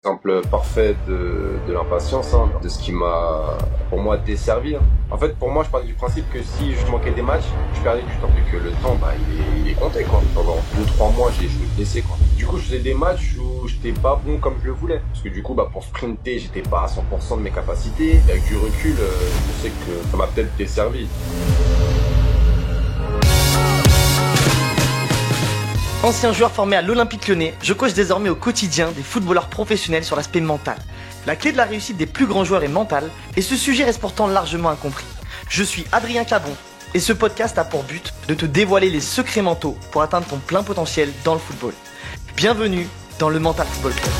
Exemple parfait de l'impatience, hein, de ce qui m'a, pour moi, desservi. Hein. En fait, pour moi, je partais du principe que si je manquais des matchs, je perdais du temps. Et que le temps, il est compté, quoi. Pendant 2-3 mois, je suis blessé, quoi. Du coup, je faisais des matchs où j'étais pas bon comme je le voulais. Parce que du coup, pour sprinter, j'étais pas à 100% de mes capacités. Et avec du recul, je sais que ça m'a peut-être desservi. Ancien joueur formé à l'Olympique Lyonnais, je coach désormais au quotidien des footballeurs professionnels sur l'aspect mental. La clé de la réussite des plus grands joueurs est mentale, et ce sujet reste pourtant largement incompris. Je suis Adrien Clabon, et ce podcast a pour but de te dévoiler les secrets mentaux pour atteindre ton plein potentiel dans le football. Bienvenue dans le Mental Football Club.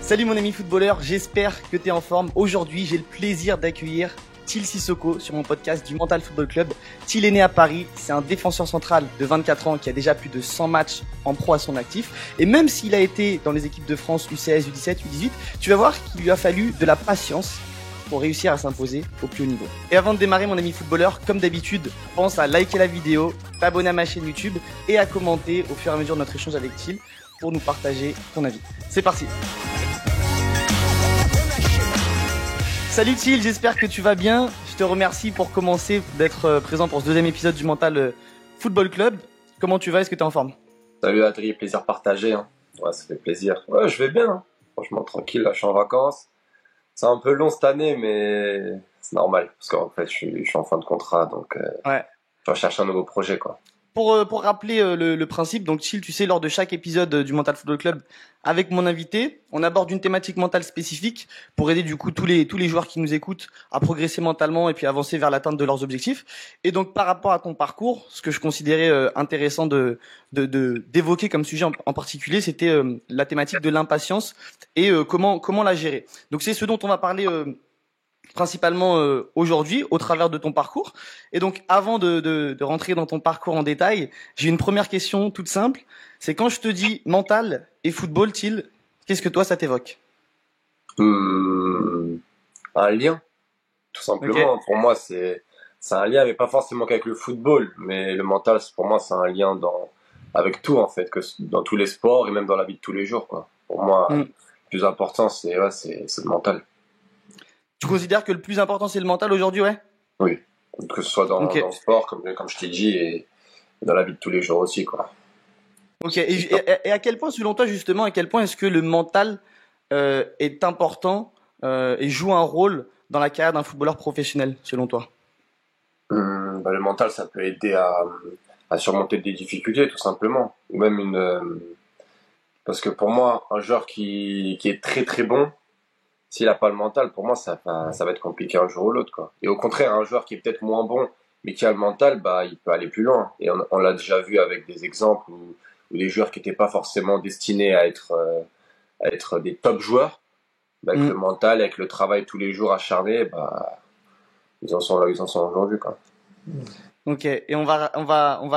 Salut mon ami footballeur, j'espère que tu es en forme. Aujourd'hui, j'ai le plaisir d'accueillir Thiel Sissoko sur mon podcast du Mental Football Club. Thiel est né à Paris, c'est un défenseur central de 24 ans qui a déjà plus de 100 matchs en pro à son actif. Et même s'il a été dans les équipes de France U16, U17, U18, tu vas voir qu'il lui a fallu de la patience pour réussir à s'imposer au plus haut niveau. Et avant de démarrer mon ami footballeur, comme d'habitude, pense à liker la vidéo, t'abonner à ma chaîne YouTube et à commenter au fur et à mesure de notre échange avec Thiel pour nous partager ton avis. C'est parti. Salut Thiel, j'espère que tu vas bien. Je te remercie pour commencer d'être présent pour ce deuxième épisode du Mental Football Club. Comment tu vas? Est-ce que tu es en forme? Salut Adrien, plaisir partagé. Hein. Ouais, ça fait plaisir. Ouais, je vais bien. Hein. Franchement, tranquille, là, je suis en vacances. C'est un peu long cette année, mais c'est normal. Parce qu'en fait, je suis en fin de contrat, donc ouais. Je recherche un nouveau projet, quoi. Pour rappeler le principe, donc Thiel, tu sais, lors de chaque épisode du Mental Football Club avec mon invité, on aborde une thématique mentale spécifique pour aider du coup tous les joueurs qui nous écoutent à progresser mentalement et puis avancer vers l'atteinte de leurs objectifs. Et donc par rapport à ton parcours, ce que je considérais intéressant d'évoquer comme sujet en particulier, c'était la thématique de l'impatience et comment la gérer. Donc c'est ce dont on va parler principalement aujourd'hui au travers de ton parcours. Et donc avant de rentrer dans ton parcours en détail, j'ai une première question toute simple, c'est quand je te dis mental et football, Thiel, qu'est-ce que toi ça t'évoque? Un lien, tout simplement. Okay. Pour moi c'est un lien, mais pas forcément qu'avec le football, mais le mental pour moi c'est un lien avec tout en fait, que dans tous les sports et même dans la vie de tous les jours, quoi. Pour moi le plus important c'est le mental. Tu considères que le plus important c'est le mental aujourd'hui, ouais? Oui, que ce soit dans le sport, comme je t'ai dit, et dans la vie de tous les jours aussi, quoi. Ok, et à quel point, selon toi justement, à quel point est-ce que le mental est important et joue un rôle dans la carrière d'un footballeur professionnel, selon toi? Le mental, ça peut aider à surmonter des difficultés, tout simplement. Ou même parce que pour moi, un joueur qui est très très bon, s'il n'a pas le mental, pour moi, ça va être compliqué un jour ou l'autre, quoi. Et au contraire, un joueur qui est peut-être moins bon, mais qui a le mental, il peut aller plus loin. Et on l'a déjà vu avec des exemples où des joueurs qui n'étaient pas forcément destinés à être des top joueurs, avec le mental, avec le travail tous les jours acharné, ils en sont là, ils en sont aujourd'hui, quoi. Ok, et on va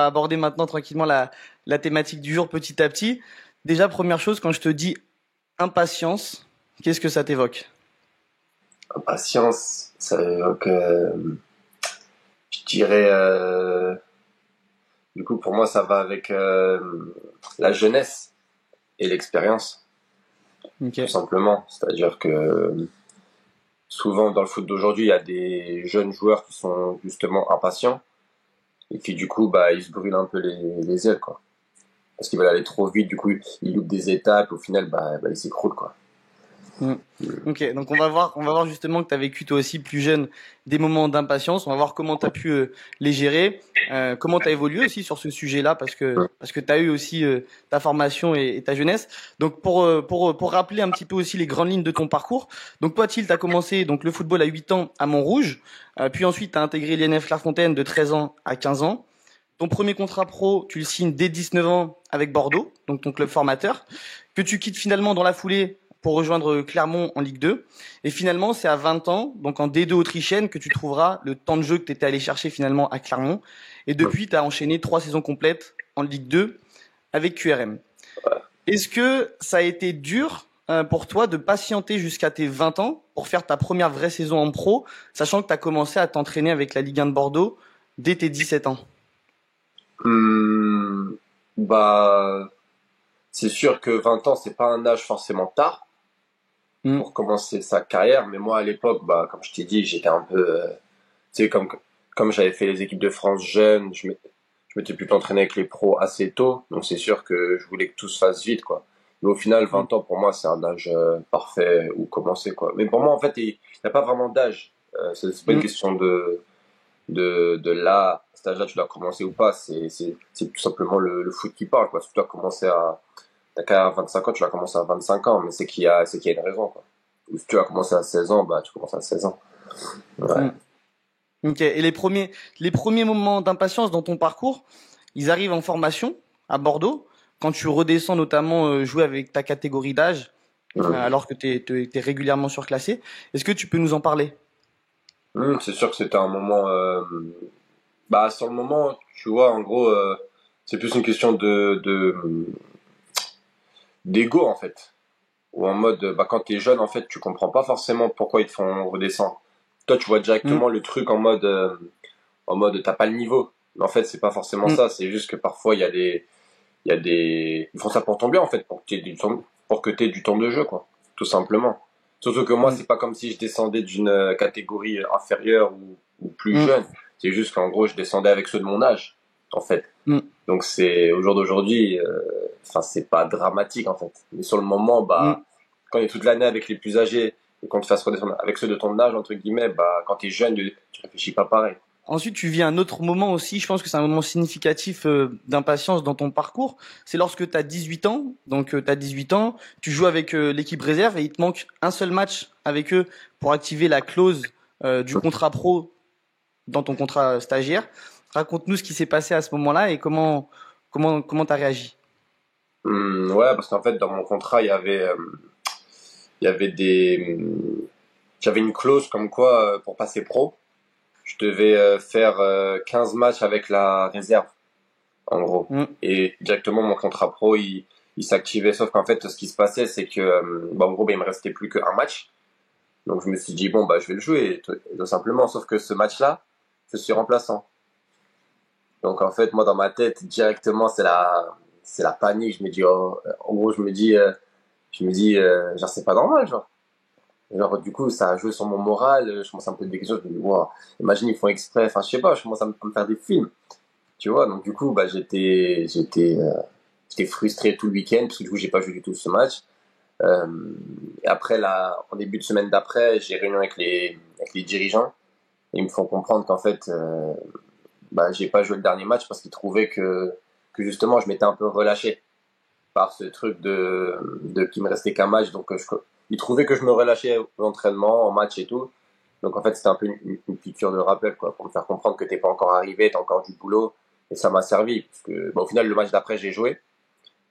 aborder maintenant tranquillement la thématique du jour petit à petit. Déjà, première chose, quand je te dis impatience, qu'est-ce que ça t'évoque? Impatience, ça évoque, je dirais, du coup pour moi ça va avec la jeunesse et l'expérience, tout simplement. C'est-à-dire que souvent dans le foot d'aujourd'hui, il y a des jeunes joueurs qui sont justement impatients et qui du coup ils se brûlent un peu les ailes, quoi. Parce qu'ils veulent aller trop vite, du coup ils loupent des étapes, au final ils s'écroulent, quoi. Ok, donc on va voir justement que tu as vécu toi aussi plus jeune des moments d'impatience. On va voir comment tu as pu les gérer, comment tu as évolué aussi sur ce sujet-là, parce que tu as eu aussi ta formation et ta jeunesse. Donc pour rappeler un petit peu aussi les grandes lignes de ton parcours. Donc toi Thiel, tu as commencé donc le football à 8 ans à Montrouge, puis ensuite tu as intégré l'INF Clairefontaine de 13 ans à 15 ans. Ton premier contrat pro, tu le signes dès 19 ans avec Bordeaux, donc ton club formateur, que tu quittes finalement dans la foulée pour rejoindre Clermont en Ligue 2. Et finalement, c'est à 20 ans, donc en D2 autrichienne, que tu trouveras le temps de jeu que tu étais allé chercher finalement à Clermont. Et depuis, tu as enchaîné 3 saisons complètes en Ligue 2 avec QRM. Est-ce que ça a été dur pour toi de patienter jusqu'à tes 20 ans pour faire ta première vraie saison en pro, sachant que tu as commencé à t'entraîner avec la Ligue 1 de Bordeaux dès tes 17 ans? c'est sûr que 20 ans, c'est pas un âge forcément tard Mm. pour commencer sa carrière, mais moi à l'époque, bah, comme je t'ai dit, j'étais un peu, tu sais, comme j'avais fait les équipes de France jeunes, je m'étais plutôt entraîné avec les pros assez tôt, donc c'est sûr que je voulais que tout se fasse vite, quoi. Mais au final, Mm. 20 ans pour moi, c'est un âge parfait où commencer, quoi. Mais pour moi, en fait, il n'y a pas vraiment d'âge. C'est pas une Mm. question de là, à cet âge-là, tu dois commencer ou pas. C'est tout simplement le foot qui parle, quoi. Si tu dois commencer t'as qu'à 25 ans, tu vas commencer à 25 ans, mais c'est qu'il y a une raison, quoi. Ou si tu vas commencer à 16 ans, bah, tu commences à 16 ans. Ouais. Mm. Ok. Et les premiers moments d'impatience dans ton parcours, ils arrivent en formation à Bordeaux, quand tu redescends notamment jouer avec ta catégorie d'âge, Hum. alors que t'es régulièrement surclassé. Est-ce que tu peux nous en parler? C'est sûr que c'était un moment, bah, sur le moment, tu vois, en gros, c'est plus une question d'ego, en fait. Ou en mode, bah, quand t'es jeune, en fait, tu comprends pas forcément pourquoi ils te font redescendre. Toi, tu vois Mm. directement le truc en mode, t'as pas le niveau. Mais en fait, c'est pas forcément Mm. ça. C'est juste que parfois, ils font ça pour ton bien, en fait, pour que t'aies du temps de jeu, quoi. Tout simplement. Surtout que moi, Mm. c'est pas comme si je descendais d'une catégorie inférieure ou plus Mm. jeune. C'est juste qu'en gros, je descendais avec ceux de mon âge, en fait. Mm. Donc c'est, au jour d'aujourd'hui, enfin, c'est pas dramatique, en fait. Mais sur le moment, bah, Mm. quand on est toute l'année avec les plus âgés, et qu'on te fasse redescendre avec ceux de ton âge, entre guillemets, bah, quand t'es jeune, tu réfléchis pas pareil. Ensuite, tu vis un autre moment aussi, je pense que c'est un moment significatif d'impatience dans ton parcours. C'est lorsque tu as 18 ans, donc tu as 18 ans, tu joues avec l'équipe réserve et il te manque un seul match avec eux pour activer la clause du contrat pro dans ton contrat stagiaire. Raconte-nous ce qui s'est passé à ce moment-là et comment t'as réagi. Ouais, parce qu'en fait, dans mon contrat, il y avait j'avais une clause comme quoi, pour passer pro, je devais faire 15 matchs avec la réserve, en gros. Mm. Et directement, mon contrat pro, il s'activait. Sauf qu'en fait, ce qui se passait, c'est que, bah, en gros, bah, il me restait plus qu'un match. Donc, je me suis dit, bon, bah, je vais le jouer, tout simplement. Sauf que ce match-là, je suis remplaçant. Donc, en fait, moi, dans ma tête, directement, c'est la panique. Je me dis, oh, en gros, je me dis, genre, c'est pas normal, genre. Genre, du coup, ça a joué sur mon moral. Je commence à me poser des questions. Je me dis, wow, imagine, ils font exprès. Enfin, je sais pas, je commence à me faire des films. Tu vois, donc du coup, bah, j'étais frustré tout le week-end parce que du coup, j'ai pas joué du tout ce match. Euh, et après, là, en début de semaine d'après, j'ai réunion avec les dirigeants et ils me font comprendre qu'en fait, bah, j'ai pas joué le dernier match parce qu'ils trouvaient que justement, je m'étais un peu relâché par ce truc qu'il me restait qu'un match. Donc, ils trouvaient que je me relâchais aux entraînements, en match et tout. Donc, en fait, c'était un peu une piqûre de rappel, quoi, pour me faire comprendre que t'es pas encore arrivé, t'as encore du boulot. Et ça m'a servi, parce que, bah, au final, le match d'après, j'ai joué.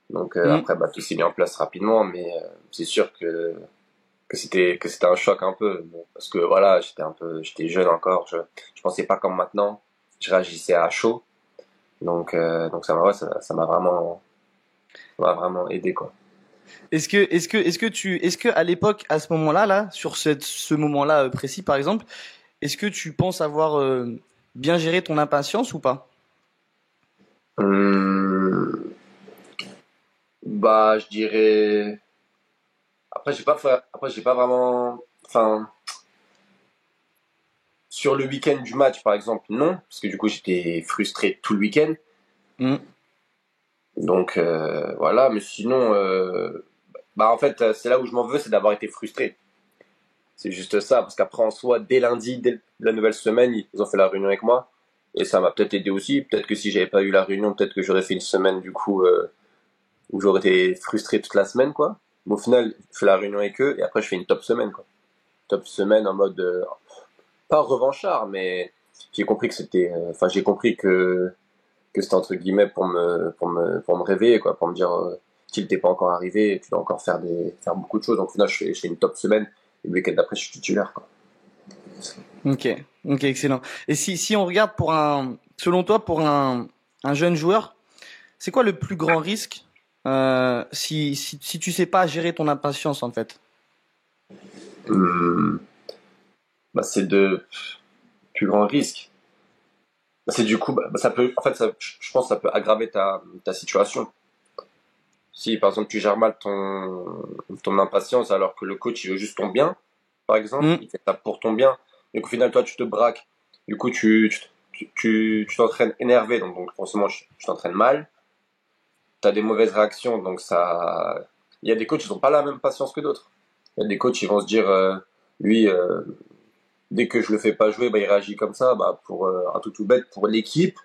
Donc, Mm. après, bah, tout s'est mis en place rapidement, mais c'est sûr que c'était un choc un peu. Bon, parce que, voilà, j'étais jeune encore, je pensais pas comme maintenant. Je réagissais à chaud. Donc ouais, ça m'a vraiment aidé, quoi. Est-ce que à l'époque, à ce moment-là, là, sur ce moment-là précis, par exemple, est-ce que tu penses avoir bien géré ton impatience ou pas? Hum, Bah, je dirais. Après, j'ai pas vraiment. Enfin, sur le week-end du match, par exemple, non, parce que du coup, j'étais frustré tout le week-end. Mm. Donc, voilà. Mais sinon, bah, en fait, c'est là où je m'en veux, c'est d'avoir été frustré. C'est juste ça, parce qu'après, en soi, dès lundi, dès la nouvelle semaine, ils ont fait la réunion avec moi. Et ça m'a peut-être aidé aussi. Peut-être que si j'avais pas eu la réunion, peut-être que j'aurais fait une semaine, du coup, où j'aurais été frustré toute la semaine, quoi. Mais au final, je fais la réunion avec eux, et après, je fais une top semaine, quoi. Top semaine en mode, pas revanchard, mais j'ai compris que enfin, j'ai compris que c'était entre guillemets pour me réveiller, quoi, pour me dire, qu'il t'es pas encore arrivé, tu dois encore faire beaucoup de choses. Donc, au final, je fais une top semaine, et le week-end d'après, je suis titulaire, quoi. Ok, ok, excellent. Et si on regarde selon toi, pour un jeune joueur, c'est quoi le plus grand risque si tu sais pas gérer ton impatience en fait? Hum, Bah, c'est de plus grands risques. Bah, c'est du coup, bah, ça peut, en fait, je pense que ça peut aggraver ta situation. Si par exemple tu gères mal ton impatience alors que le coach il veut juste ton bien, par exemple, Mm. il fait ça pour ton bien, et qu'au final toi tu te braques, du coup tu t'entraînes énervé, donc forcément tu t'entraînes mal, tu as des mauvaises réactions, donc ça. Il y a des coachs, ils n'ont pas la même patience que d'autres. Il y a des coachs, ils vont se dire, lui, dès que je le fais pas jouer, bah, il réagit comme ça, bah, pour un tout bête, pour l'équipe,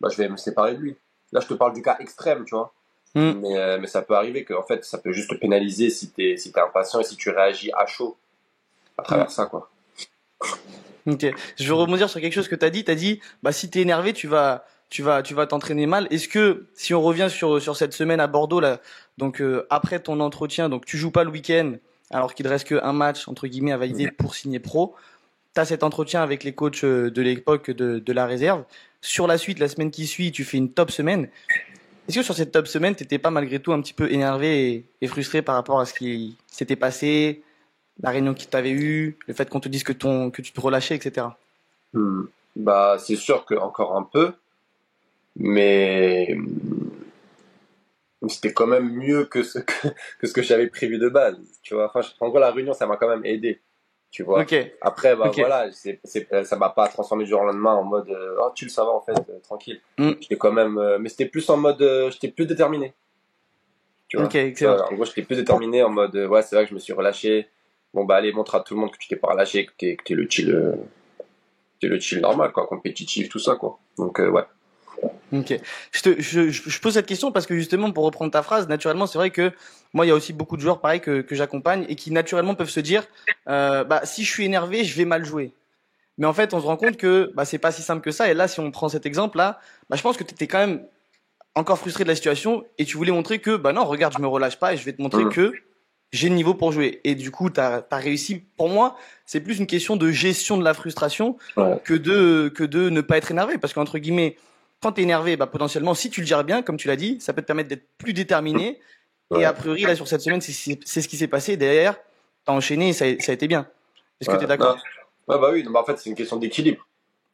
bah, je vais me séparer de lui. Là, je te parle du cas extrême, tu vois. Mm. Mais ça peut arriver que, en fait, ça peut juste te pénaliser si t'es impatient et si tu réagis à chaud à Mm. travers ça, quoi. Ok. Je veux rebondir sur quelque chose que tu as dit. Tu as dit, bah, si tu es énervé, tu vas t'entraîner mal. Est-ce que, si on revient sur cette semaine à Bordeaux, là, donc après ton entretien, donc tu joues pas le week-end, alors qu'il te reste qu'un match, entre guillemets, à valider pour signer pro, tu as cet entretien avec les coachs de l'époque de la réserve. Sur la suite, la semaine qui suit, tu fais une top semaine. Est-ce que sur cette top semaine, t'étais pas malgré tout un petit peu énervé et frustré par rapport à ce qui s'était passé, la réunion qui t'avait eue, le fait qu'on te dise que tu te relâchais, etc. Hmm. Bah, c'est sûr que encore un peu, mais c'était quand même mieux que ce que j'avais prévu de base, tu vois. Enfin, en gros, la réunion, ça m'a quand même aidé, tu vois. Ok, Après, bah ok. voilà, ça m'a pas transformé du jour au lendemain en mode, oh, tu le savais en fait, tranquille. Hmm. J'étais quand même, mais c'était plus en mode, j'étais plus déterminé, tu Ok, vois. excellent. En gros, j'étais plus déterminé en mode, ouais, c'est vrai que je me suis relâché. Bon, bah, allez, montre à tout le monde que tu t'es pas relâché, que t'es le chill normal, quoi, compétitif, tout ça, quoi. Donc, ouais. Ok. Je pose cette question parce que justement, pour reprendre ta phrase, naturellement, c'est vrai que moi, il y a aussi beaucoup de joueurs pareil que j'accompagne et qui naturellement peuvent se dire, bah, si je suis énervé, je vais mal jouer. Mais en fait, on se rend compte que bah, c'est pas si simple que ça. Et là, si on prend cet exemple-là, bah, je pense que tu étais quand même encore frustré de la situation et tu voulais montrer que bah non, regarde, je me relâche pas et je vais te montrer Hmm. que j'ai le niveau pour jouer. Et du coup, t'as réussi. Pour moi, c'est plus une question de gestion de la frustration Ouais, que de ne pas être énervé. Parce qu'entre guillemets, quand t'es énervé, bah potentiellement, si tu le gères bien, comme tu l'as dit, ça peut te permettre d'être plus déterminé. Et a ouais, priori, là, sur cette semaine, c'est ce qui s'est passé. Derrière, t'as enchaîné et ça a été bien. Est-ce que ouais. t'es Non. d'accord? Ouais, bah oui, bah, en fait, c'est une question d'équilibre.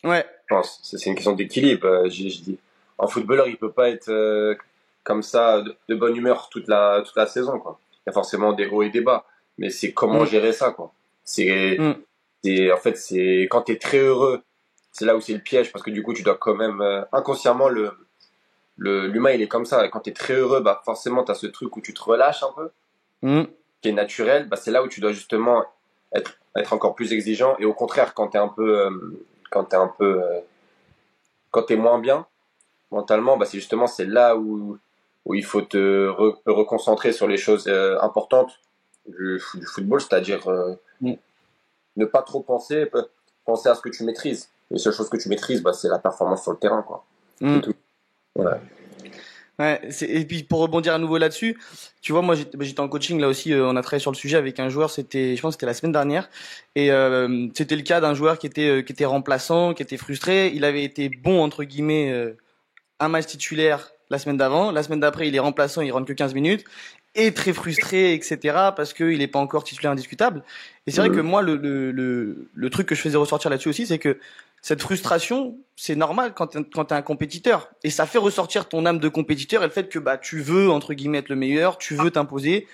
Ouais. Je pense. C'est une question d'équilibre. Je dis, un footballeur, il peut pas être comme ça, de bonne humeur toute la saison, quoi. Il y a forcément des hauts et des bas, mais c'est comment Mm, gérer ça, quoi. C'est, mm, en fait, c'est quand t'es très heureux, c'est là où c'est le piège, parce que du coup, tu dois quand même inconsciemment l'humain, il est comme ça. Et quand t'es très heureux, bah forcément, t'as ce truc où tu te relâches un peu, mm, qui est naturel. Bah c'est là où tu dois justement être encore plus exigeant. Et au contraire, quand t'es un peu, quand t'es moins bien mentalement, bah c'est là où il faut te reconcentrer sur les choses importantes du football, c'est-à-dire mm, ne pas trop penser à ce que tu maîtrises. Les seules choses que tu maîtrises, bah, c'est la performance sur le terrain, quoi. C'est mm. tout. Voilà. Ouais, et puis pour rebondir à nouveau là-dessus, tu vois, moi j'étais en coaching là aussi, on a travaillé sur le sujet avec un joueur, je pense que c'était la semaine dernière, et c'était le cas d'un joueur qui était remplaçant, qui était frustré, il avait été bon entre guillemets un match titulaire la semaine d'avant, la semaine d'après il est remplaçant, il rentre que 15 minutes, et très frustré, etc. parce qu'il n'est pas encore titulaire indiscutable. Et c'est vrai que Mhm. moi le truc que je faisais ressortir là-dessus aussi, c'est que cette frustration, c'est normal quand t'es un compétiteur. Et ça fait ressortir ton âme de compétiteur et le fait que bah tu veux, entre guillemets, être le meilleur, tu veux t'imposer,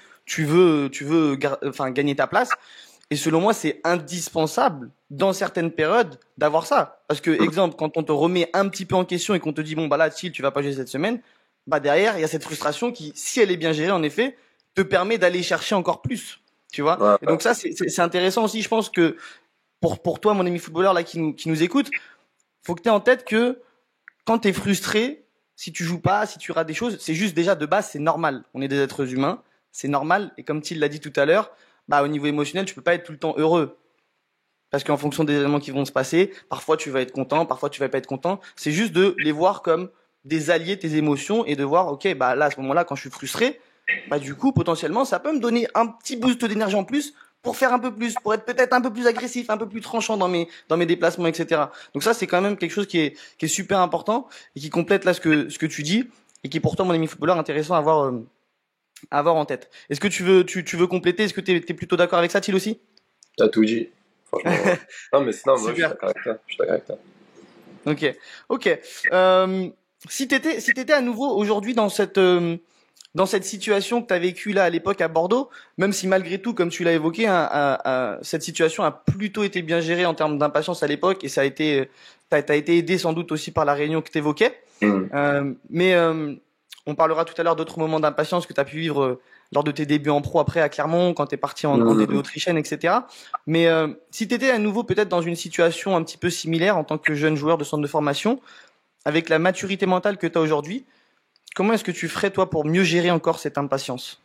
enfin, gagner ta place. Et selon moi, c'est indispensable dans certaines périodes d'avoir ça. Parce que, exemple, quand on te remet un petit peu en question et qu'on te dit, bon, bah là, Thiel, tu vas pas jouer cette semaine, bah derrière, il y a cette frustration qui, si elle est bien gérée, en effet, te permet d'aller chercher encore plus. Tu vois? Ouais, Et ouais. donc ça, c'est intéressant aussi. Je pense que pour toi, mon ami footballeur là qui nous écoute, faut que tu aies en tête que quand tu es frustré, si tu joues pas, si tu rates des choses, c'est juste déjà de base, c'est normal. On est des êtres humains, c'est normal. Et comme Thiel l'a dit tout à l'heure, bah au niveau émotionnel, tu peux pas être tout le temps heureux. Parce qu'en fonction des événements qui vont se passer, parfois tu vas être content, parfois tu vas pas être content. C'est juste de les voir comme des alliés, tes émotions, et de voir, ok, bah là, à ce moment-là, quand je suis frustré, bah du coup, potentiellement, ça peut me donner un petit boost d'énergie en plus pour faire un peu plus, pour être peut-être un peu plus agressif, un peu plus tranchant dans mes déplacements, etc. Donc ça, c'est quand même quelque chose qui est super important et qui complète là ce que tu dis et qui est pour toi, mon ami footballeur, intéressant à avoir en tête. Est-ce que tu veux compléter? Est-ce que t'es plutôt d'accord avec ça, Thiel aussi? T'as tout dit. Franchement. Non, mais non, moi, je suis Super. d'accord avec toi. Je suis d'accord avec toi. Ok, ok. Si t'étais à nouveau aujourd'hui dans cette situation que tu as vécue là à l'époque à Bordeaux, même si malgré tout, comme tu l'as évoqué, cette situation a plutôt été bien gérée en termes d'impatience à l'époque et ça a été, t'as été aidé sans doute aussi par la réunion que tu évoquais. Mais on parlera tout à l'heure d'autres moments d'impatience que tu as pu vivre lors de tes débuts en pro après à Clermont, quand tu es parti en D2 autrichienne, etc. Mais si tu étais à nouveau peut-être dans une situation un petit peu similaire en tant que jeune joueur de centre de formation, avec la maturité mentale que tu as aujourd'hui, comment est-ce que tu ferais toi pour mieux gérer encore cette impatience?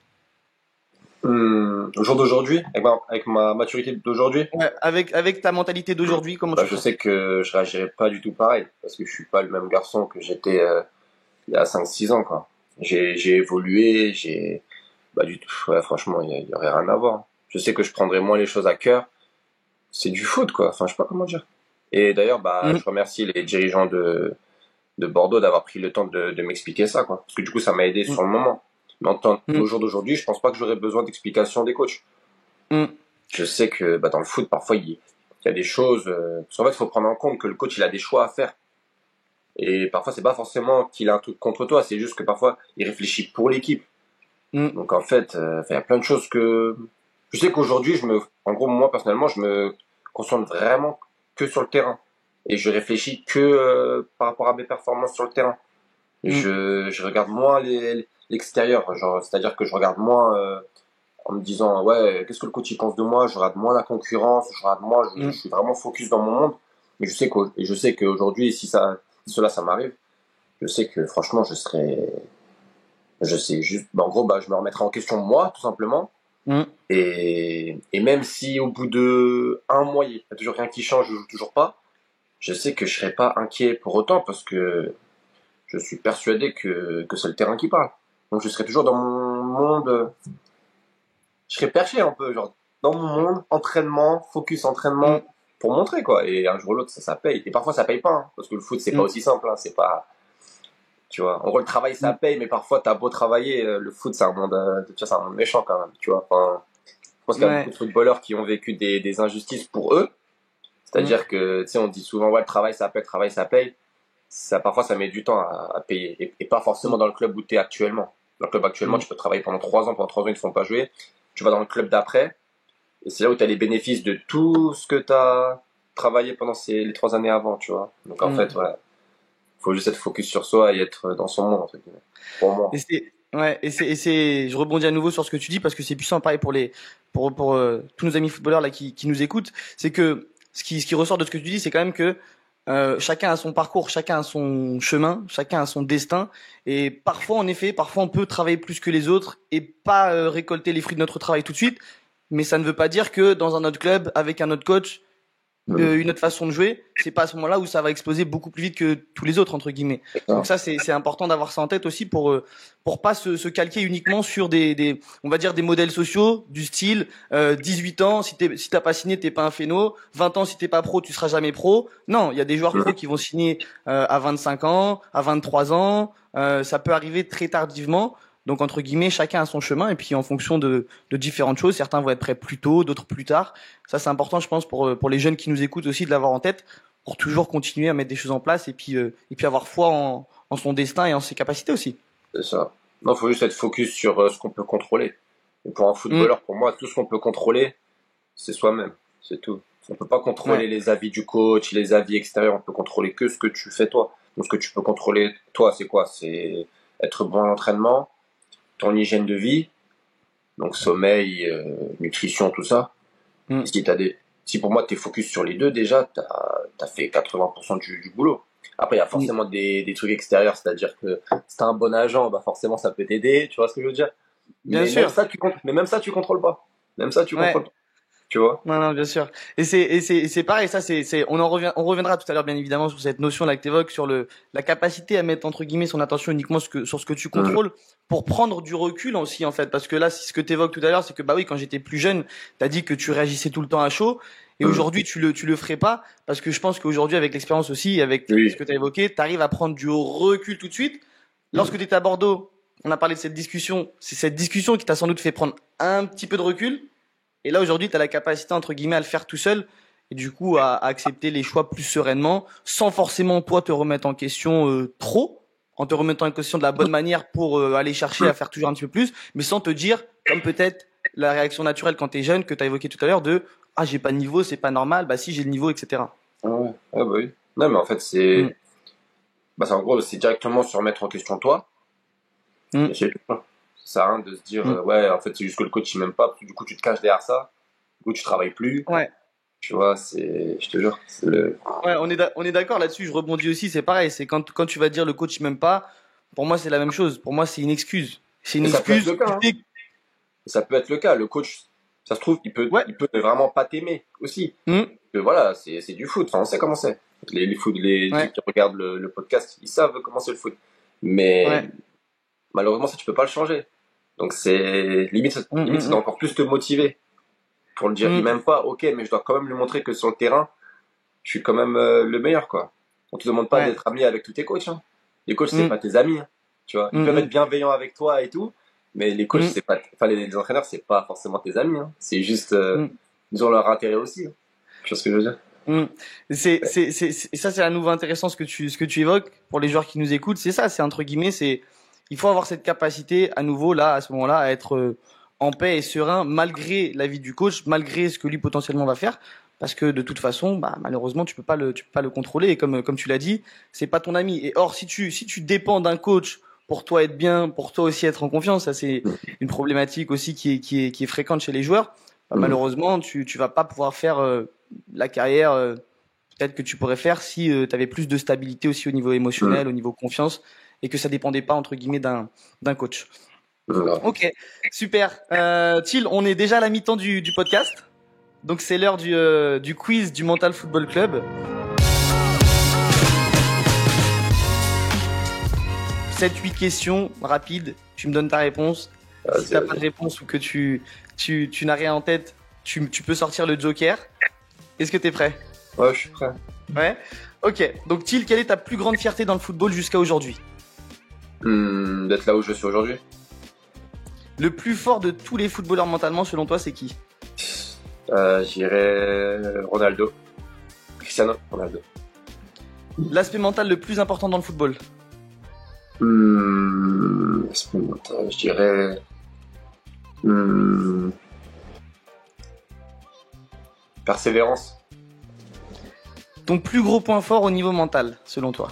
Au jour d'aujourd'hui, avec ma maturité d'aujourd'hui, Ouais, avec ta mentalité d'aujourd'hui, comment bah, tu je ferais? sais que je réagirais pas du tout pareil, parce que je suis pas le même garçon que j'étais il y a 5-6 ans, quoi. J'ai évolué, bah, du tout, ouais, franchement, il y aurait rien à voir. Je sais que je prendrais moins les choses à cœur. C'est du foot, quoi. Enfin, je sais pas comment dire. Et d'ailleurs, bah, Mm, je remercie les dirigeants de Bordeaux d'avoir pris le temps de m'expliquer ça, quoi. Parce que du coup, ça m'a aidé mm, sur le moment. Mais mm, au jour d'aujourd'hui, je pense pas que j'aurais besoin d'explications des coachs. mm, Je sais que bah, dans le foot, parfois, il y a des choses. Parce qu'en fait, il faut prendre en compte que le coach, il a des choix à faire. Et parfois, c'est pas forcément qu'il a un truc contre toi, c'est juste que parfois, il réfléchit pour l'équipe. mm, Donc en fait, il y a plein de choses que. Je sais qu'aujourd'hui, en gros, moi personnellement, je me concentre vraiment que sur le terrain. Et je réfléchis que par rapport à mes performances sur le terrain. mm, Je regarde moins l'extérieur, genre, c'est-à-dire que je regarde moins en me disant ouais, qu'est-ce que le coach il pense de moi, je regarde moins la concurrence, je regarde moins, je mm. suis vraiment focus dans mon monde. Mais je sais qu'aujourd'hui, si cela ça m'arrive, je sais que franchement, je sais juste, bah, en gros, bah, je me remettrai en question moi, tout simplement. Mm. Et même si au bout de un mois, il n'y a toujours rien qui change, je joue toujours pas, je sais que je serai pas inquiet pour autant parce que je suis persuadé que c'est le terrain qui parle. Donc je serai toujours dans mon monde, je serai perché un peu, genre, dans mon monde, entraînement, focus Mm, entraînement, pour montrer, quoi. Et un jour ou l'autre, ça paye. Et parfois, ça paye pas, hein, parce que le foot, c'est pas mm. aussi simple, hein, c'est pas, tu vois. En gros, le travail, ça Mm. paye, mais parfois, t'as beau travailler, le foot, c'est un monde, tu vois, c'est un monde méchant quand même, tu vois. Enfin, je pense qu'il y a beaucoup Ouais. de footballeurs qui ont vécu des injustices pour eux. Mm. C'est-à-dire que, tu sais, on dit souvent, ouais, le travail, ça paye, le travail, ça paye. Ça, parfois, ça met du temps à payer. Et pas Mm. forcément dans le club où tu es actuellement. Dans le club actuellement, Mm. tu peux travailler pendant 3 ans, ils ne te font pas jouer. Tu vas dans le club d'après, et c'est là où tu as les bénéfices de tout ce que tu as travaillé pendant les 3 années avant, tu vois. Donc, en fait, Mm. ouais, faut juste être focus sur soi et être dans son monde, entre guillemets. Pour Et moi. c'est ouais, je rebondis à nouveau sur ce que tu dis parce que c'est puissant pareil pour pour tous nos amis footballeurs là qui nous écoutent, c'est que ce qui ressort de ce que tu dis, c'est quand même que chacun a son parcours, chacun a son chemin, chacun a son destin et parfois en effet, parfois on peut travailler plus que les autres et pas récolter les fruits de notre travail tout de suite, mais ça ne veut pas dire que dans un autre club avec un autre coach Mhm. une autre façon de jouer, c'est pas à ce moment-là où ça va exploser beaucoup plus vite que tous les autres entre guillemets. C'est Donc ça. ça c'est important d'avoir ça en tête aussi pour pas se calquer uniquement sur des on va dire des modèles sociaux du style 18 ans si t'as pas signé t'es pas un phéno, 20 ans si t'es pas pro tu seras jamais pro. Non, il y a des joueurs Mhm. pros qui vont signer à 25 ans, à 23 ans, ça peut arriver très tardivement. Donc entre guillemets, chacun a son chemin et puis en fonction de différentes choses, certains vont être prêts plus tôt, d'autres plus tard. Ça, c'est important, je pense, pour les jeunes qui nous écoutent aussi de l'avoir en tête, pour toujours continuer à mettre des choses en place et puis avoir foi en son destin et en ses capacités aussi. C'est ça. Non, faut juste être focus sur ce qu'on peut contrôler. Et pour un Mm, footballeur, pour moi, tout ce qu'on peut contrôler, c'est soi-même. C'est tout. On peut pas contrôler ouais. les avis du coach, les avis extérieurs. On peut contrôler que ce que tu fais toi. Donc ce que tu peux contrôler toi, c'est quoi? C'est être bon à l'entraînement, ton hygiène de vie, donc sommeil, nutrition, tout ça. Et Mm, si pour moi t'es focus sur les deux déjà, t'as fait 80% du boulot. Après, il y a mm. forcément des trucs extérieurs, c'est-à-dire que si t'as un bon agent, bah forcément ça peut t'aider, tu vois ce que je veux dire? Bien sûr. Mais même ça tu contrôles pas. Même ça tu contrôles Ouais. pas, tu vois? Non, non, bien sûr. C'est pareil. Ça, on reviendra tout à l'heure, bien évidemment, sur cette notion là que t'évoques, sur la capacité à mettre entre guillemets son attention uniquement sur ce que tu Mhm. contrôles, pour prendre du recul aussi en fait. Parce que là, ce que t'évoques tout à l'heure, c'est que bah oui, quand j'étais plus jeune, t'as dit que tu réagissais tout le temps à chaud, et Mhm. aujourd'hui tu le ferais pas, parce que je pense qu'aujourd'hui avec l'expérience aussi, avec ce Oui. que t'as évoqué, t'arrives à prendre du recul tout de suite. Lorsque Mhm. t'étais à Bordeaux, on a parlé de cette discussion. C'est cette discussion qui t'a sans doute fait prendre un petit peu de recul. Et là, aujourd'hui, tu as la capacité, entre guillemets, à le faire tout seul et du coup à accepter les choix plus sereinement, sans forcément toi te remettre en question trop, en te remettant en question de la bonne manière pour aller chercher à faire toujours un petit peu plus, mais sans te dire, comme peut-être la réaction naturelle quand tu es jeune que tu as évoqué tout à l'heure de ah j'ai pas de niveau, c'est pas normal, bah si j'ai le niveau, etc. Ah ouais, ah bah oui. Non, mais en fait, c'est en gros, c'est directement se remettre en question toi. Mm. Et c'est tout, hein. Ça sert à rien de se dire, Mm. ouais, en fait, c'est juste que le coach, il m'aime pas, parce que du coup, tu te caches derrière ça. Du coup, tu travailles plus. Ouais. Tu vois, je te jure, Ouais, on est d'accord là-dessus. Je rebondis aussi. C'est pareil. C'est quand tu vas dire le coach m'aime pas. Pour moi, c'est la même chose. Pour moi, c'est une excuse. C'est une Et ça peut être excuse le cas, hein. Ça peut être le cas. Le coach, ça se trouve, Ouais. il peut vraiment pas t'aimer aussi. Mm. Que voilà, c'est du foot. Enfin, on sait comment c'est. Les Ouais. ceux qui regardent le podcast, ils savent comment c'est le foot. Mais Ouais. malheureusement, ça, tu peux pas le changer. Donc limite, limite, ça doit encore plus te motiver pour le dire. Il m'aime pas, ok, mais je dois quand même lui montrer que sur le terrain, je suis quand même le meilleur, quoi. On te demande pas Ouais. d'être ami avec tous tes coachs, hein. Les coachs, c'est pas tes amis, hein. Tu vois. Ils peuvent être bienveillants avec toi et tout, mais les coachs, c'est pas, enfin, les entraîneurs, c'est pas forcément tes amis, hein. C'est juste, ils ont leur intérêt aussi, hein. Tu vois ce que je veux dire? Ça, c'est à nouveau intéressant ce que tu évoques pour les joueurs qui nous écoutent. C'est ça, c'est entre guillemets, il faut avoir cette capacité à nouveau là, à ce moment-là, à être en paix et serein malgré l'avis du coach, malgré ce que lui potentiellement va faire. Parce que de toute façon, bah, malheureusement, tu peux pas le contrôler. Et comme tu l'as dit, c'est pas ton ami. Et or, si tu dépends d'un coach pour toi être bien, pour toi aussi être en confiance, ça c'est une problématique aussi qui est fréquente chez les joueurs. Bah, malheureusement, tu vas pas pouvoir faire la carrière peut-être que tu pourrais faire si tu avais plus de stabilité aussi au niveau émotionnel, au niveau confiance, et que ça dépendait pas entre guillemets d'un coach. Ok, super. Thiel, on est déjà à la mi-temps du podcast. Donc c'est l'heure du quiz du Mental Football Club. 7-8 questions rapides, tu me donnes ta réponse. Si t'as pas de réponse ou que tu n'as rien en tête, tu peux sortir le joker. Est-ce que t'es prêt? Ouais, je suis prêt. Ouais. Ok, donc Thiel, quelle est ta plus grande fierté dans le football jusqu'à aujourd'hui? D'être là où je suis aujourd'hui. Le plus fort de tous les footballeurs mentalement, selon toi, c'est qui? J'irais Ronaldo. Cristiano Ronaldo. L'aspect mental le plus important dans le football? L'aspect mental, je dirais... Persévérance. Ton plus gros point fort au niveau mental, selon toi?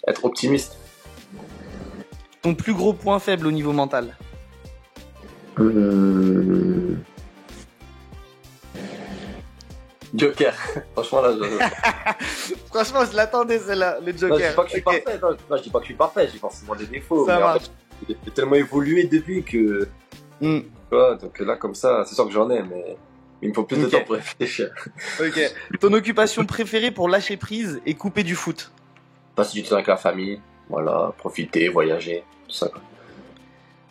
Être optimiste. Ton plus gros point faible au niveau mental? Joker. Franchement, là, Franchement, je l'attendais, celle-là, le Joker. Non, je dis pas que je suis parfait. Non, je dis pas que je suis parfait. J'ai forcément des défauts. Ça mais marche. en fait, j'ai tellement évolué depuis que... Tu vois, donc là, comme ça, c'est sûr que j'en ai, mais il me faut plus de temps pour réfléchir. Ok. Ton occupation préférée pour lâcher prise et couper du foot? Passer du temps avec la famille, voilà, profiter, voyager, tout ça, quoi.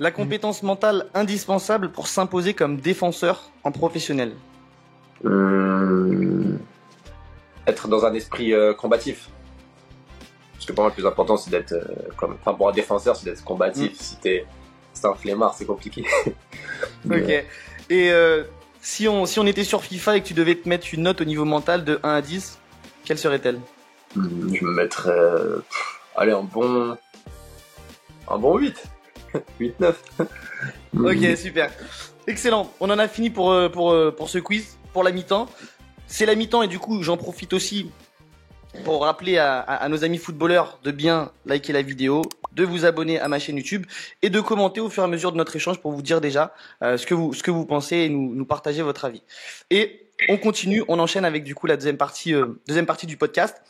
La compétence mentale indispensable pour s'imposer comme défenseur en professionnel? Être dans un esprit combatif. Parce que pour moi, le plus important, c'est d'être enfin, pour un défenseur, c'est d'être combatif. Si t'es un flemmard, c'est compliqué. Ok. Et si on était sur FIFA et que tu devais te mettre une note au niveau mental de 1 à 10, quelle serait-elle? Je me mettrais allez, un bon 8. 8-9. Ok, super. Excellent. On en a fini pour ce quiz, pour la mi-temps. C'est la mi-temps et du coup, j'en profite aussi pour rappeler à nos amis footballeurs de bien liker la vidéo, de vous abonner à ma chaîne YouTube et de commenter au fur et à mesure de notre échange pour vous dire déjà ce que vous pensez et nous partager votre avis. Et on continue, on enchaîne avec du coup la deuxième partie du podcast.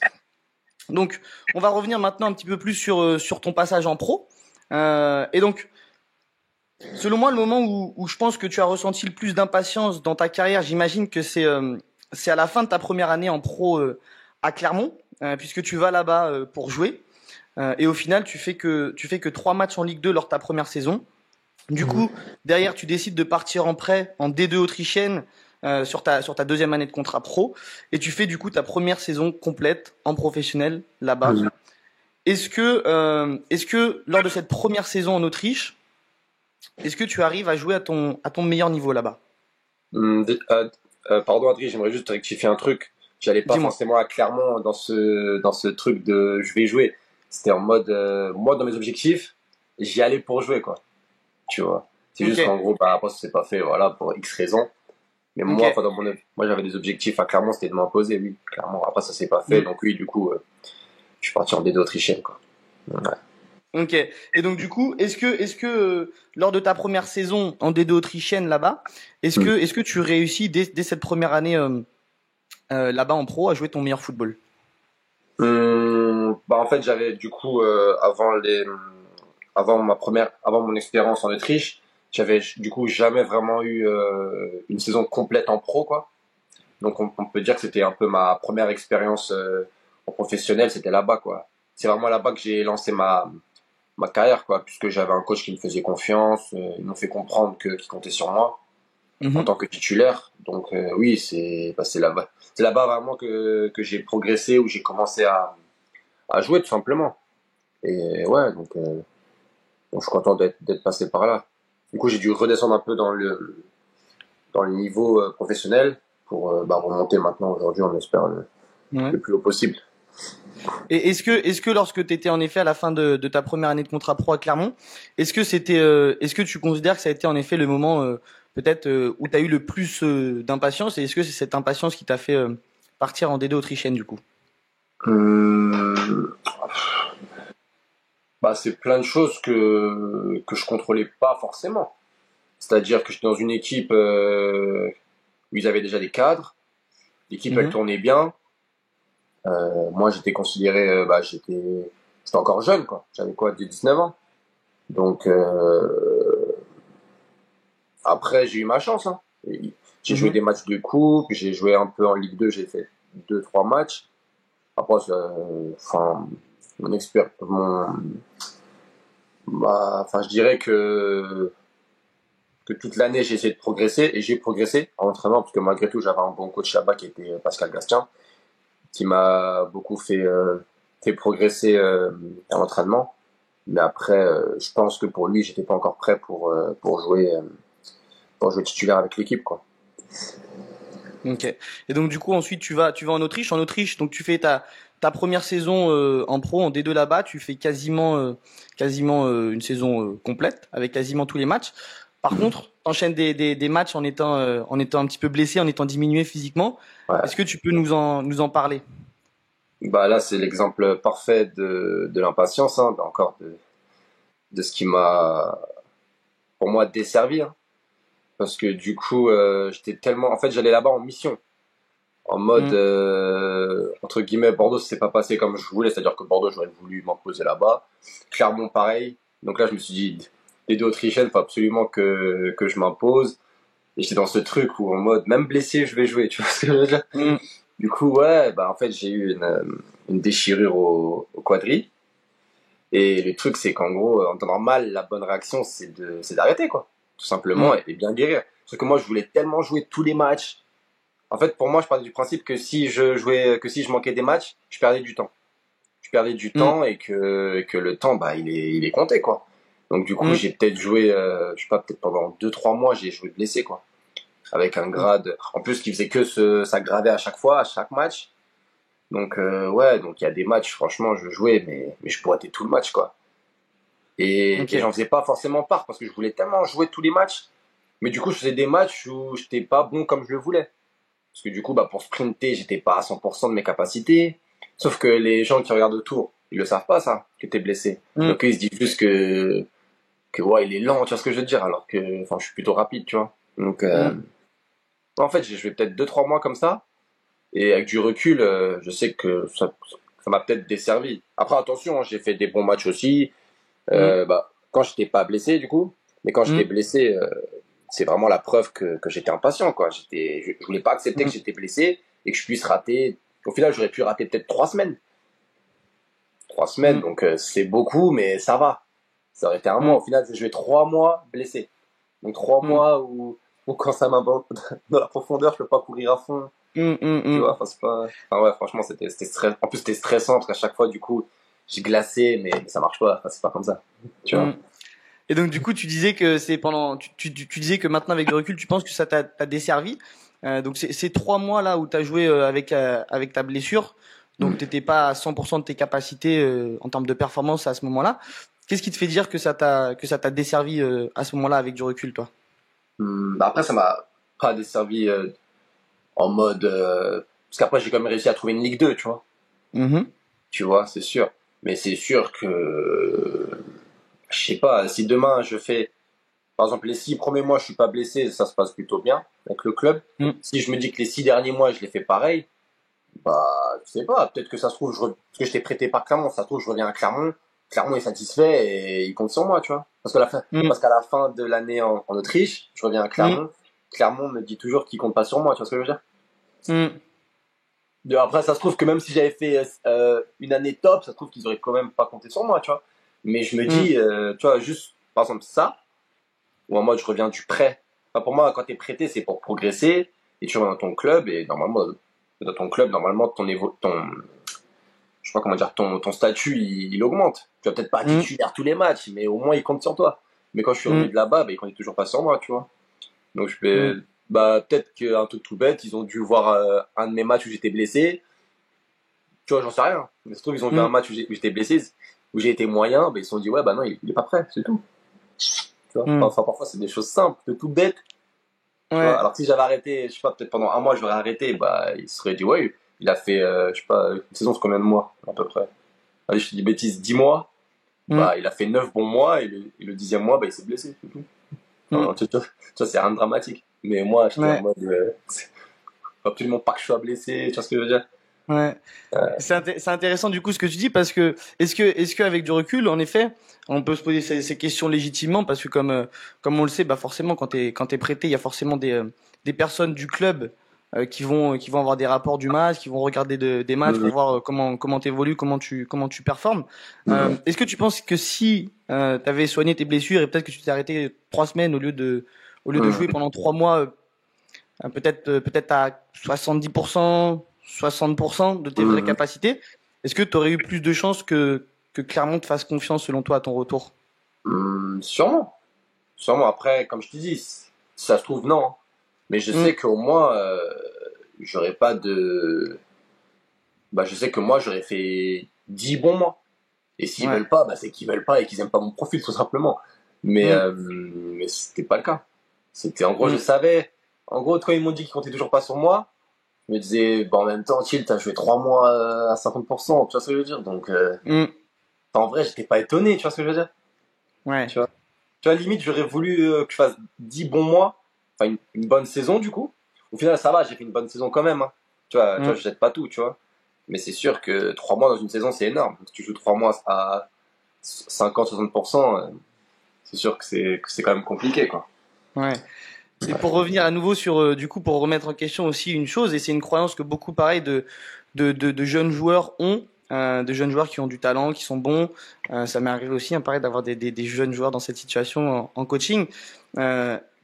Donc, on va revenir maintenant un petit peu plus sur ton passage en pro. Et donc, selon moi, le moment où je pense que tu as ressenti le plus d'impatience dans ta carrière, j'imagine que c'est à la fin de ta première année en pro à Clermont, puisque tu vas là-bas pour jouer. Et au final, tu fais que 3 matchs en Ligue 2 lors de ta première saison. Du coup, derrière, tu décides de partir en prêt en D2 autrichienne sur ta deuxième année de contrat pro, et tu fais du coup ta première saison complète en professionnel là-bas. Est-ce que lors de cette première saison en Autriche, est-ce que tu arrives à jouer à ton meilleur niveau là-bas? Pardon Adrien, j'aimerais juste rectifier un truc. J'allais pas Dis-moi. forcément à Clermont dans ce truc de je vais jouer. C'était en mode, moi, dans mes objectifs, j'y allais pour jouer, quoi. Tu vois. C'est Ok, juste qu'en gros, bah, après, ça s'est pas fait, voilà, pour X raisons. Mais ok. moi, enfin, moi, j'avais des objectifs à Clermont, c'était de m'imposer, oui, clairement. Après, ça s'est pas fait, Mm. donc oui, du coup, je suis parti en D2 autrichienne, quoi. Ouais. Ok. Et donc du coup, est-ce que lors de ta première saison en D2 autrichienne là-bas, Hmm. est-ce que tu réussis dès cette première année là-bas en pro à jouer ton meilleur football? Bah, en fait, j'avais, du coup, avant mon expérience en Autriche, j'avais, du coup, jamais vraiment eu, une saison complète en pro, quoi. Donc on peut dire que c'était un peu ma première expérience en professionnel, c'était là-bas quoi. C'est vraiment là-bas que j'ai lancé ma carrière quoi, puisque j'avais un coach qui me faisait confiance, ils m'ont fait comprendre que qu'il comptait sur moi en Mhm. tant que titulaire. Donc oui, c'est là-bas vraiment que j'ai progressé où j'ai commencé à jouer tout simplement. Et ouais, donc je suis content d'être passé par là. Du coup, j'ai dû redescendre un peu dans le niveau professionnel pour bah, remonter maintenant aujourd'hui, on espère Ouais. le plus haut possible. Et est-ce que lorsque tu étais en effet à la fin de ta première année de contrat pro à Clermont, est-ce que tu considères que ça a été en effet le moment peut-être où tu as eu le plus d'impatience et est-ce que c'est cette impatience qui t'a fait partir en D2 autrichienne du coup? Hum, Bah, c'est plein de choses que je contrôlais pas forcément. C'est-à-dire que j'étais dans une équipe où ils avaient déjà des cadres, l'équipe elle Mhm. tournait bien. Moi j'étais considéré, bah j'étais encore jeune quoi. J'avais quoi, 19 ans. Donc après j'ai eu ma chance. Hein. J'ai joué Mhm. des matchs de coupe, j'ai joué un peu en Ligue 2, j'ai fait deux trois matchs. Après, enfin, enfin, je dirais que toute l'année j'ai essayé de progresser et j'ai progressé en entraînement parce que malgré tout j'avais un bon coach là-bas qui était Pascal Gastien qui m'a beaucoup fait progresser à l'entraînement. Mais après, je pense que pour lui j'étais pas encore prêt pour jouer titulaire avec l'équipe quoi. Ok. Et donc du coup ensuite tu vas en Autriche. En Autriche donc tu fais ta première saison en pro en D2 là-bas. Tu fais quasiment une saison complète avec quasiment tous les matchs. Par contre, t'enchaînes des matchs en étant un petit peu blessé, en étant diminué physiquement. Est-ce Ouais. que tu peux nous en parler? Bah là c'est l'exemple parfait de l'impatience hein, encore de ce qui m'a pour moi desservi hein. Parce que du coup j'étais tellement en fait j'allais là-bas en mission en mode Mm. entre guillemets Bordeaux s'est pas passé comme je voulais, c'est-à-dire que Bordeaux j'aurais voulu m'imposer là-bas, Clermont pareil, donc là je me suis dit les deux autrichiennes faut absolument que je m'impose et j'étais dans ce truc où en mode même blessé je vais jouer, tu vois ce que je veux dire. Mm. Du coup ouais bah en fait j'ai eu une déchirure au quadri et le truc c'est qu'en gros en temps normal la bonne réaction c'est d'arrêter quoi, tout simplement Mm. et bien guérir. Parce que moi je voulais tellement jouer tous les matchs. En fait, pour moi, je partais du principe que si je manquais des matchs, je perdais du temps. Je perdais du Mm. temps que le temps, bah, il est compté, quoi. Donc, du coup, Mm. j'ai peut-être joué, je sais pas, peut-être pendant deux trois mois, j'ai joué blessé, quoi. Avec un grade, en plus, qui faisait que s'aggraver à chaque fois, à chaque match. Donc, ouais, donc il y a des matchs, franchement, je jouais, mais je boitais tout le match, quoi. Et Ok. j'en faisais pas forcément part parce que je voulais tellement jouer tous les matchs. Mais du coup, je faisais des matchs où j'étais pas bon comme je le voulais. Parce que du coup, bah, pour sprinter, j'étais pas à 100% de mes capacités. Sauf que les gens qui regardent autour, ils le savent pas, ça, que t'es blessé. Mm. Donc, eux, ils se disent juste ouais, il est lent, tu vois ce que je veux dire, alors que, enfin, je suis plutôt rapide, tu vois. Donc, Mm. en fait, j'ai joué peut-être deux, trois mois comme ça. Et avec du recul, je sais que ça m'a peut-être desservi. Après, attention, hein, j'ai fait des bons matchs aussi. Mm. Bah, quand j'étais pas blessé, du coup. Mais quand j'étais Mm. blessé, c'est vraiment la preuve que j'étais impatient, quoi. Je voulais pas accepter que Mm. j'étais blessé et que je puisse rater. Au final, j'aurais pu rater peut-être 3 semaines. 3 semaines, Mm. donc c'est beaucoup, mais ça va. Ça aurait été un mois. Mm. Au final, j'ai joué 3 mois blessé. Donc trois Mm. mois où quand ça m'abandonne dans la profondeur, je peux pas courir à fond. Mm. Mm. Tu Mm. vois, enfin, c'est pas. Enfin, ouais, franchement, c'était stress. En plus, c'était stressant parce qu'à chaque fois, du coup, j'ai glacé, mais ça marche pas. Enfin, c'est pas comme ça. Tu Mm. vois. Et donc du coup, tu disais que c'est pendant, tu disais que maintenant avec du recul, tu penses que ça t'a desservi. Donc ces 3 mois là où tu as joué avec ta blessure, donc t'étais pas à 100% de tes capacités en termes de performance à ce moment-là. Qu'est-ce qui te fait dire que ça t'a desservi à ce moment-là avec du recul, toi? Bah après, ça m'a pas desservi en mode. Parce qu'après, j'ai quand même réussi à trouver une Ligue 2, tu vois. Mhm. Tu vois, c'est sûr. Mais c'est sûr que. Je sais pas, si demain je fais. Par exemple, les 6 premiers mois, je suis pas blessé, ça se passe plutôt bien avec le club. Mm. Si je me dis que les 6 derniers mois, je les fais pareil, bah, je sais pas, peut-être que ça se trouve, parce que j'étais prêté par Clermont, ça se trouve, je reviens à Clermont, Clermont est satisfait et il compte sur moi, tu vois. Mm. Parce qu'à la fin de l'année en Autriche, je reviens à Mm. Clermont, Clermont me dit toujours qu'il compte pas sur moi, tu vois ce que je veux dire? Mm. Après, ça se trouve que même si j'avais fait une année top, ça se trouve qu'ils auraient quand même pas compté sur moi, tu vois. Mais je me Mm. dis, tu vois, juste, par exemple, ça, ou en mode je reviens du prêt. Enfin, pour moi, quand t'es prêté, c'est pour progresser, et tu reviens dans ton club, et normalement, dans ton club, normalement, je sais pas comment dire, ton statut, il augmente. Tu vas peut-être pas Mm. titulaire tous les matchs, mais au moins, il compte sur toi. Mais quand je suis revenu Mm. de là-bas, bah, il comptait toujours pas sur moi, tu vois. Donc, Mm. bah, peut-être qu'un truc tout bête, ils ont dû voir un de mes matchs où j'étais blessé. Tu vois, j'en sais rien. Mais se trouve, ils ont vu un Mm. match où j'étais blessé, où j'ai été moyen, bah, ils se sont dit, ouais, bah non, il est pas prêt, c'est tout. Tu vois. Mm. Enfin, parfois, c'est des choses simples, de tout bête. Tu vois, Ouais. alors que si j'avais arrêté, je sais pas, peut-être pendant un mois, j'aurais arrêté, bah, il se serait dit, ouais, il a fait, je sais pas, une saison, c'est combien de mois, à peu près? Allez, je te dis bêtise, 10 mois, Mm. bah, il a fait 9 bons mois, et le 10e mois, bah, il s'est blessé, c'est tout. Mm. Enfin, tu vois, c'est rien de dramatique. Mais moi, j'étais en Ouais. mode, faut absolument pas que je sois blessé, tu vois ce que je veux dire? Ouais. C'est intéressant du coup ce que tu dis parce que est-ce que avec du recul, en effet, on peut se poser ces questions légitimement parce que comme on le sait, bah forcément quand t'es prêté, il y a forcément des personnes du club qui vont avoir des rapports du match, qui vont regarder des matchs pour Mhm. voir comment t'évolues, comment tu performes. Mhm. Est-ce que tu penses que si t'avais soigné tes blessures et peut-être que tu t'es arrêté 3 semaines au lieu de jouer Mhm. pendant 3 mois, peut-être à 70%, 60% de tes vraies Mhm. capacités, est-ce que tu aurais eu plus de chances que Clermont te fasse confiance selon toi à ton retour? Sûrement. Sûrement. Après, comme je te dis, si ça se trouve, non. Mais je Mm, sais qu'au moins, j'aurais pas de. Bah, je sais que moi, j'aurais fait 10 bons mois. Et s'ils ouais. veulent pas, bah, c'est qu'ils veulent pas et qu'ils aiment pas mon profil, tout simplement. Mm, Mais c'était pas le cas. C'était, en gros, je mm, savais. En gros, quand ils m'ont dit qu'ils comptaient toujours pas sur moi, je me disais, bah, en même temps, Chill, t'as joué 3 mois à 50%, tu vois ce que je veux dire? Donc, mm, en vrai, j'étais pas étonné, tu vois ce que je veux dire? ouais. Tu vois? Tu vois, limite, j'aurais voulu que je fasse 10 bons mois, enfin, une bonne saison, du coup. Au final, ça va, j'ai fait une bonne saison quand même, hein. Tu vois, Mm, je jette pas tout, tu vois. Mais c'est sûr que 3 mois dans une saison, c'est énorme. Si tu joues 3 mois à 50-60%, c'est sûr que c'est quand même compliqué, quoi. ouais. Et pour revenir à nouveau sur, du coup, pour remettre en question aussi une chose, et c'est une croyance que beaucoup, pareil, de jeunes joueurs ont, de jeunes joueurs qui ont du talent, qui sont bons. Ça m'est arrivé aussi, hein, pareil, d'avoir des jeunes joueurs dans cette situation en coaching,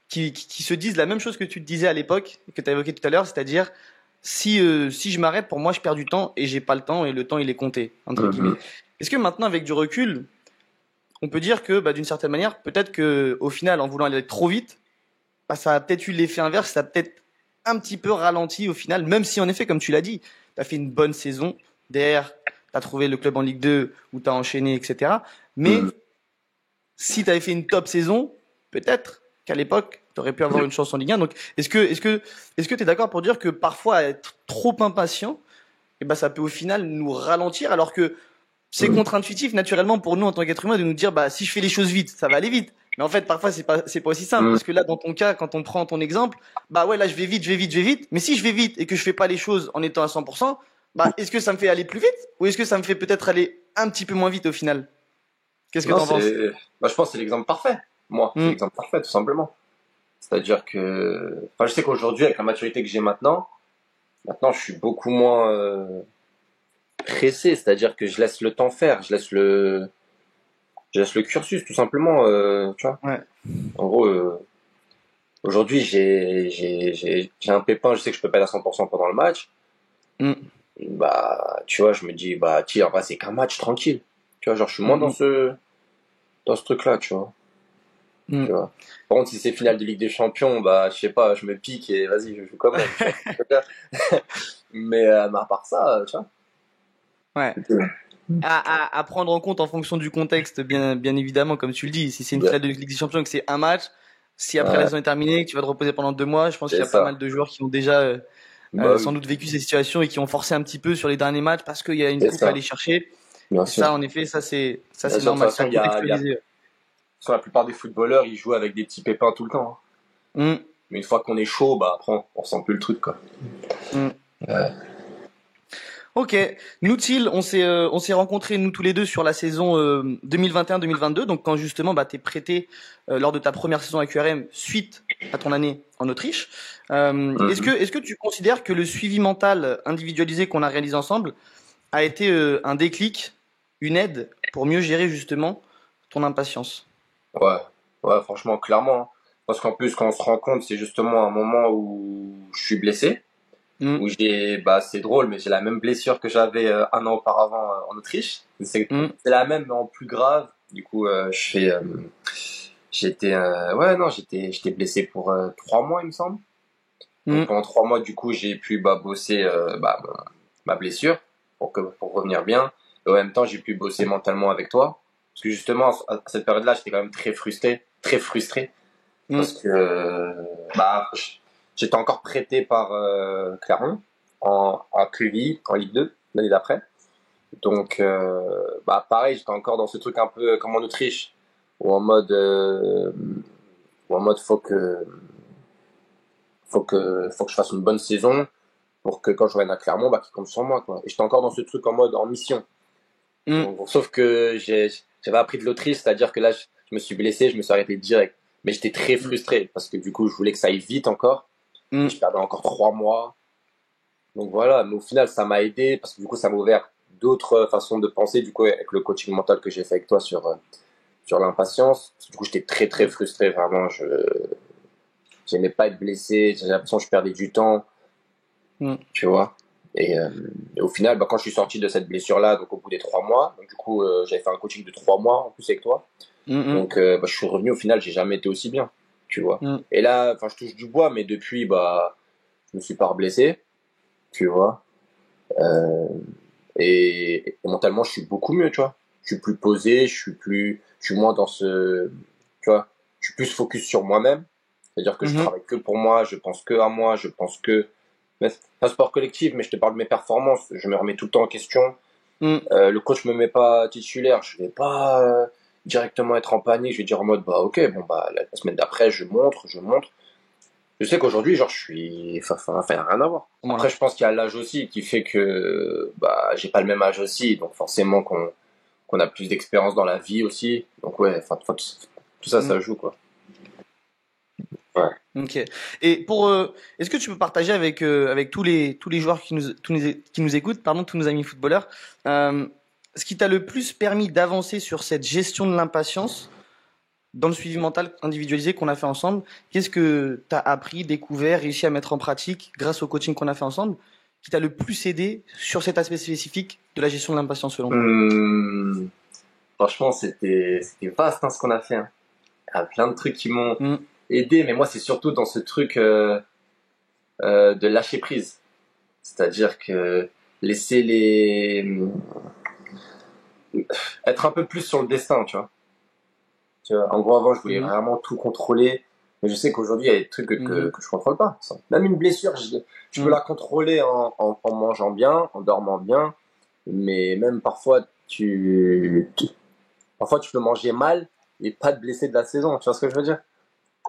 qui se disent la même chose que tu te disais à l'époque, que tu as évoqué tout à l'heure, c'est-à-dire si je m'arrête, pour moi, je perds du temps et j'ai pas le temps et le temps il est compté entre guillemets. Mhm. Est-ce que maintenant, avec du recul, on peut dire que, bah, d'une certaine manière, peut-être que au final, en voulant aller trop vite, bah, ça a peut-être eu l'effet inverse, ça a peut-être un petit peu ralenti au final, même si en effet, comme tu l'as dit, tu as fait une bonne saison. Derrière, tu as trouvé le club en Ligue 2 où tu as enchaîné, etc. Mais Mhm. si tu avais fait une top saison, peut-être qu'à l'époque, tu aurais pu avoir une chance en Ligue 1. Donc, est-ce que tu es d'accord pour dire que parfois être trop impatient, eh ben, ça peut au final nous ralentir alors que c'est Mhm. contre-intuitif naturellement pour nous en tant qu'être humain de nous dire bah si je fais les choses vite, ça va aller vite. Mais en fait, parfois c'est pas aussi simple Mhm. parce que là dans ton cas, quand on prend ton exemple, bah ouais là je vais vite, je vais vite, je vais vite. Mais si je vais vite et que je fais pas les choses en étant à 100%, bah est-ce que ça me fait aller plus vite ou est-ce que ça me fait peut-être aller un petit peu moins vite au final? Qu'est-ce que Non, t'en penses? bah, je pense que c'est l'exemple parfait. Moi, c'est Hmm, l'exemple parfait, tout simplement. C'est-à-dire que, enfin, je sais qu'aujourd'hui, avec la maturité que j'ai maintenant, je suis beaucoup moins pressé. C'est-à-dire que je laisse le temps faire, je laisse le cursus, tout simplement. Tu vois. ouais. En gros, aujourd'hui, j'ai un pépin. Je sais que je peux pas être à 100% pendant le match. Hmm, Bah, tu vois, je me dis, bah, tiens, en vrai, c'est qu'un match tranquille. Tu vois, genre, je suis moins hmm, dans ce truc-là, tu vois. Mm. Tu vois. Par contre, si c'est finale de Ligue des Champions, bah, je sais pas, je me pique et vas-y, je joue quand même. Mais à part ça, tu vois. Ouais. À prendre en compte en fonction du contexte, bien évidemment, comme tu le dis. Si c'est une Ouais, finale de Ligue des Champions et que c'est un match, si après la ouais, saison est terminée, que tu vas te reposer pendant 2 mois, je pense qu'il c'est y a pas ça. mal de joueurs qui ont déjà Bah sans oui, doute vécu ces situations et qui ont forcé un petit peu sur les derniers matchs parce qu'il y a une c'est coupe à ça, aller chercher. bien Et sûr. ça, en effet, ça Bien c'est sûr, de toute normal. C'est façon, à contextualiser. sur la plupart des footballeurs, ils jouent avec des petits pépins tout le temps, hein. Mm, Mais une fois qu'on est chaud, bah après, on sent plus le truc, quoi. mm. Ouais. Ok, nous Thiel, on s'est rencontrés nous tous les deux sur la saison 2021-2022, donc quand justement bah t'es prêté lors de ta première saison à QRM suite à ton année en Autriche. Mhm. Est-ce que tu considères que le suivi mental individualisé qu'on a réalisé ensemble a été un déclic, une aide pour mieux gérer justement ton impatience? Ouais, ouais, franchement, clairement, hein. Parce qu'en plus, quand on se rend compte, c'est justement un moment où je suis blessé, Mm, où bah, c'est drôle, mais j'ai la même blessure que j'avais un an auparavant en Autriche. mm, C'est la même, mais en plus grave. Du coup, ouais, non, j'étais blessé pour 3 mois, il me semble. Donc mm, pendant 3 mois, du coup, j'ai pu bah, bosser ma blessure pour revenir bien. Et en même temps, j'ai pu bosser mentalement avec toi. Parce que justement, à cette période-là, j'étais quand même très frustré, mm, parce que bah, j'étais encore prêté par Clermont en QI, en Ligue 2, l'année d'après. Donc, bah, pareil, j'étais encore dans ce truc un peu comme en Autriche, où en mode, faut que je fasse une bonne saison pour que quand je revienne à Clermont, bah, qu'ils comptent sur moi, quoi. Et j'étais encore dans ce truc en mode en mission. mm, Donc, sauf que j'avais appris de l'Autriche, c'est-à-dire que là, je me suis blessé, je me suis arrêté direct. Mais j'étais très mm, frustré parce que du coup, je voulais que ça aille vite encore. Et je mm, perdais encore 3 mois. Donc voilà, mais au final, ça m'a aidé parce que du coup, ça m'a ouvert d'autres façons de penser, du coup, avec le coaching mental que j'ai fait avec toi sur l'impatience. Du coup, j'étais très mm, frustré, vraiment. J'aimais pas être blessé, j'avais l'impression que je perdais du temps, mm, tu vois. Et au final, bah, quand je suis sorti de cette blessure-là, donc au bout des 3 mois, donc du coup, j'avais fait un coaching de 3 mois en plus avec toi. mm, Donc, bah, je suis revenu, au final, j'ai jamais été aussi bien, tu vois. mm, Et là, enfin, je touche du bois, mais depuis, bah, je me suis pas reblessé, tu vois. Euh, et mentalement, je suis beaucoup mieux, tu vois. Je suis plus posé, je suis moins dans tu vois, je suis plus focus sur moi-même. C'est-à-dire que je mm, travaille que pour moi, je pense que à moi, je pense que, mais c'est un sport collectif, mais je te parle de mes performances, je me remets tout le temps en question. mm, Le coach me met pas titulaire, je vais pas directement être en panique, je vais dire en mode, bah, ok, bon, bah, la semaine d'après, je montre. Je sais qu'aujourd'hui, genre, je suis, enfin, rien à voir. Après, voilà. je pense qu'il y a l'âge aussi qui fait que, bah, j'ai pas le même âge aussi, donc forcément qu'on a plus d'expérience dans la vie aussi. Donc ouais, enfin, tout ça, Mm. ça joue, quoi. Ouais. Ok. Et est-ce que tu peux partager avec tous les joueurs qui nous écoutent, pardon, tous nos amis footballeurs, euh, ce qui t'a le plus permis d'avancer sur cette gestion de l'impatience dans le suivi mental individualisé qu'on a fait ensemble? Qu'est-ce que t'as appris, découvert, réussi à mettre en pratique grâce au coaching qu'on a fait ensemble, qui t'a le plus aidé sur cet aspect spécifique de la gestion de l'impatience selon toi? Hum, franchement, c'était vaste, hein, ce qu'on a fait, hein. Il y a plein de trucs qui m'ont Mm, aidé, mais moi, c'est surtout dans ce truc de lâcher prise. C'est-à-dire que laisser être un peu plus sur le destin, tu vois. Tu vois, en gros, avant, je voulais mm, vraiment tout contrôler. Mais je sais qu'aujourd'hui, il y a des trucs mm, que je contrôle pas. Même une blessure, je peux mm, la contrôler en mangeant bien, en dormant bien. Mais même parfois, parfois, tu peux manger mal et pas te blesser de la saison. Tu vois ce que je veux dire?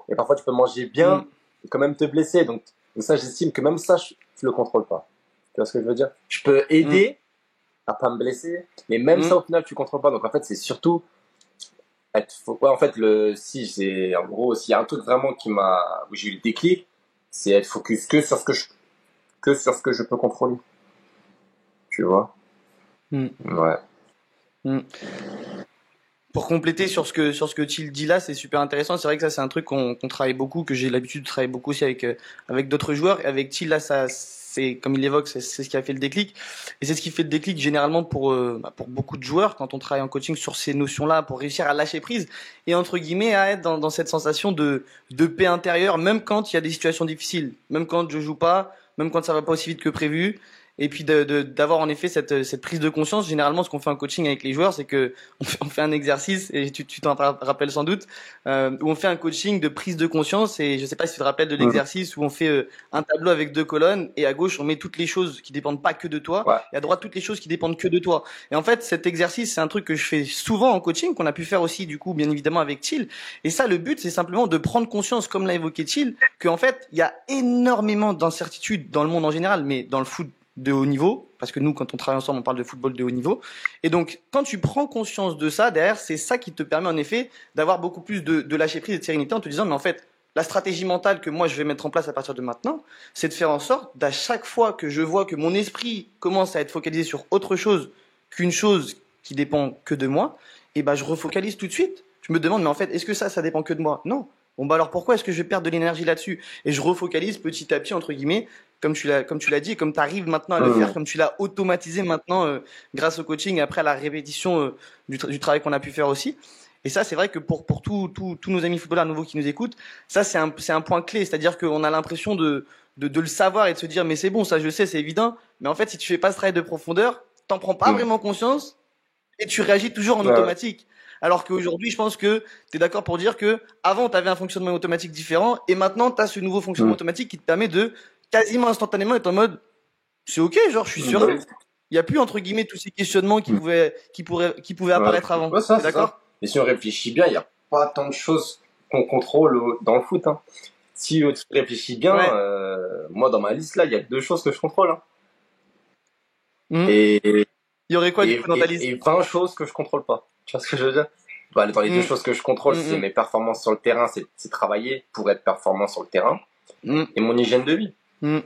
Et parfois, tu peux manger bien mm, et quand même te blesser. Donc ça, j'estime que même ça, je le contrôle pas. Tu vois ce que je veux dire? Je peux mm, aider à pas me blesser, mais même ça, mm, au final, tu contrôles pas. Donc en fait, c'est surtout ouais, en fait, si j'ai, en gros, s'il y a un truc vraiment où j'ai eu le déclic, c'est être focus que sur ce que je peux contrôler. Tu vois? mm, Ouais. mm. Pour compléter sur ce que tu dis là, c'est super intéressant. C'est vrai que ça, c'est un truc qu'on travaille beaucoup, que j'ai l'habitude de travailler beaucoup aussi avec d'autres joueurs. Et avec Thiel, là, c'est comme il l'évoque, c'est ce qui a fait le déclic. Et c'est ce qui fait le déclic généralement pour beaucoup de joueurs quand on travaille en coaching sur ces notions-là, pour réussir à lâcher prise et entre guillemets à être dans cette sensation de paix intérieure, même quand il y a des situations difficiles, même quand je joue pas, même quand ça va pas aussi vite que prévu. Et puis d'avoir en effet cette prise de conscience. Généralement, ce qu'on fait en coaching avec les joueurs, c'est que on fait un exercice, et tu t'en rappelles sans doute, où on fait un coaching de prise de conscience. Et je sais pas si tu te rappelles de l'exercice où on fait un tableau avec 2 colonnes, et à gauche on met toutes les choses qui dépendent pas que de toi, Ouais. et à droite toutes les choses qui dépendent que de toi. Et en fait, cet exercice, c'est un truc que je fais souvent en coaching, qu'on a pu faire aussi du coup, bien évidemment avec Thiel. Et ça, le but, c'est simplement de prendre conscience, comme l'a évoqué Thiel, qu'en fait, il y a énormément d'incertitudes dans le monde en général, mais dans le foot de haut niveau, parce que nous, quand on travaille ensemble, on parle de football de haut niveau. Et donc, quand tu prends conscience de ça, derrière, c'est ça qui te permet en effet d'avoir beaucoup plus de lâcher prise et de sérénité en te disant, mais en fait, la stratégie mentale que moi je vais mettre en place à partir de maintenant, c'est de faire en sorte d'à chaque fois que je vois que mon esprit commence à être focalisé sur autre chose qu'une chose qui dépend que de moi, et ben je refocalise tout de suite. Je me demande, mais en fait, est-ce que ça dépend que de moi? Non. Bon bah alors pourquoi est-ce que je vais perdre de l'énergie là-dessus? Et je refocalise petit à petit entre guillemets, comme tu l'as dit, et comme tu arrives maintenant à le faire, comme tu l'as automatisé maintenant grâce au coaching et après à la répétition du travail qu'on a pu faire aussi. Et ça, c'est vrai que pour tous nos amis footballeurs nouveaux qui nous écoutent, ça c'est un point clé, c'est-à-dire qu'on a l'impression de le savoir et de se dire mais c'est bon, ça je sais, c'est évident. Mais en fait, si tu fais pas ce travail de profondeur, t'en prends pas vraiment conscience et tu réagis toujours en Ouais. automatique. Alors qu'aujourd'hui, je pense que tu es d'accord pour dire que avant tu avais un fonctionnement automatique différent et maintenant tu as ce nouveau fonctionnement automatique qui te permet de quasiment instantanément être en mode c'est OK, genre je suis serein. Il y a plus entre guillemets tous ces questionnements qui pouvaient apparaître avant. Ouais, ça, T'es c'est ça. d'accord? Et si on réfléchit bien, il n'y a pas tant de choses qu'on contrôle dans le foot, hein. Si tu réfléchis bien, Ouais. moi dans ma liste là, il y a 2 choses que je contrôle, hein. Hmm. Et, Il y aurait quoi du et, coup dans ta liste? et 20 choses que je contrôle pas. Tu vois ce que je veux dire? Bah, dans les 2 choses que je contrôle, c'est Hmm. mes performances sur le terrain, c'est travailler pour être performant sur le terrain, Hmm. et mon hygiène de vie. Hmm.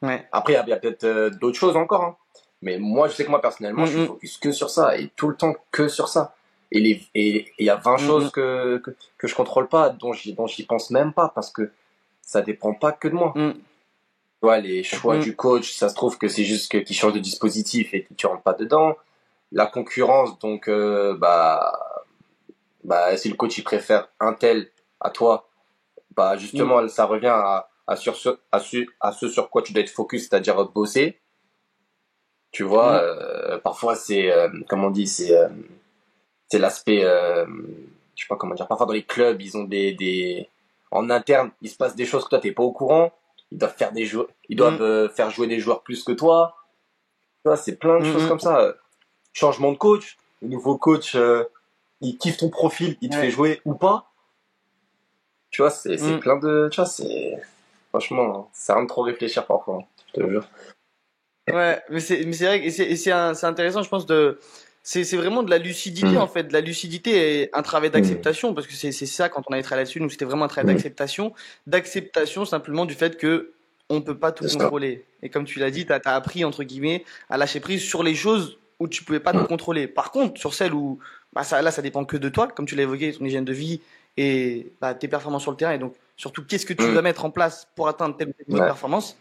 Ouais. Après, il y a peut-être d'autres choses encore, hein. Mais moi, je sais que moi, personnellement, je suis focus que sur ça, et tout le temps que sur ça. Et il y a 20 choses que je contrôle pas, dont j'y pense même pas, parce que ça dépend pas que de moi. Tu vois, les choix du coach, ça se trouve que c'est juste qu'il change de dispositif et que tu rentres pas dedans. La concurrence, donc, si le coach il préfère un tel à toi, bah justement, ça revient à ce sur quoi tu dois être focus, c'est-à-dire bosser. Tu vois, parfois c'est, comme on dit, c'est l'aspect, je sais pas comment dire. Parfois dans les clubs, ils ont en interne, il se passe des choses que toi t'es pas au courant. Ils doivent faire ils doivent faire jouer des joueurs plus que toi. Tu vois, c'est plein de choses comme ça. Changement de coach, le nouveau coach, il kiffe ton profil, il te fait jouer ou pas. Tu vois, c'est plein de, tu vois, franchement, c'est rien de trop réfléchir parfois, hein, je te jure. Ouais, mais c'est vrai que c'est intéressant, je pense c'est vraiment de la lucidité en fait, de la lucidité et un travail d'acceptation parce que c'est ça quand on avait travaillé là-dessus, nous c'était vraiment un travail d'acceptation simplement du fait que on peut pas tout contrôler. Et comme tu l'as dit, t'as appris entre guillemets à lâcher prise sur les choses où tu pouvais pas tout contrôler. Par contre, sur celles où ça dépend que de toi, comme tu l'as évoqué, ton hygiène de vie et tes performances sur le terrain et donc surtout qu'est-ce que tu vas mettre en place pour atteindre telle ou telle niveau de performance.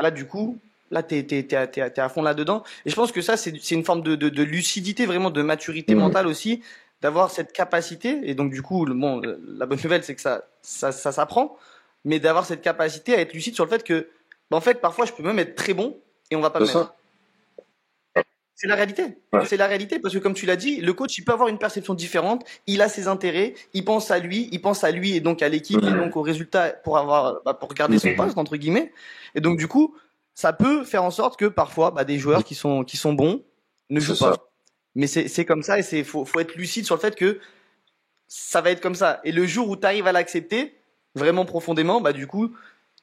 Là, du coup, là, t'es à fond là-dedans. Et je pense que ça, c'est une forme de lucidité, vraiment de maturité mentale aussi, d'avoir cette capacité. Et donc, du coup, la bonne nouvelle, c'est que ça s'apprend, mais d'avoir cette capacité à être lucide sur le fait que, en fait, parfois, je peux même être très bon et on va pas me mettre. C'est la réalité. C'est la réalité parce que comme tu l'as dit, le coach, il peut avoir une perception différente. Il a ses intérêts. Il pense à lui et donc à l'équipe et donc au résultat pour pour garder son poste entre guillemets. Et donc du coup, ça peut faire en sorte que parfois, des joueurs qui sont bons ne jouent pas. Mais c'est comme ça et faut être lucide sur le fait que ça va être comme ça. Et le jour où tu arrives à l'accepter vraiment profondément, du coup,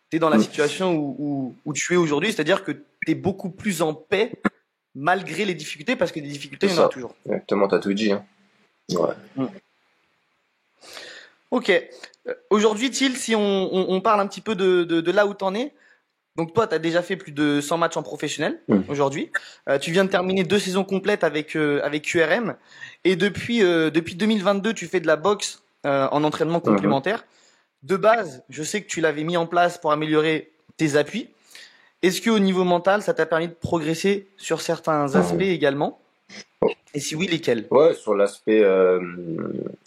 tu es dans la situation où tu es aujourd'hui, c'est-à-dire que tu es beaucoup plus en paix malgré les difficultés, parce que des difficultés, il y en aura toujours. Exactement, t'as tout dit, hein. Ouais. Ok. Aujourd'hui, Thiel, si on parle un petit peu de là où t'en es, donc toi, tu as déjà fait plus de 100 matchs en professionnel aujourd'hui. Tu viens de terminer 2 saisons complètes avec QRM. Et depuis 2022, tu fais de la boxe en entraînement complémentaire. De base, je sais que tu l'avais mis en place pour améliorer tes appuis. Est-ce que au niveau mental, ça t'a permis de progresser sur certains aspects également? Et si oui, lesquels? Ouais, sur l'aspect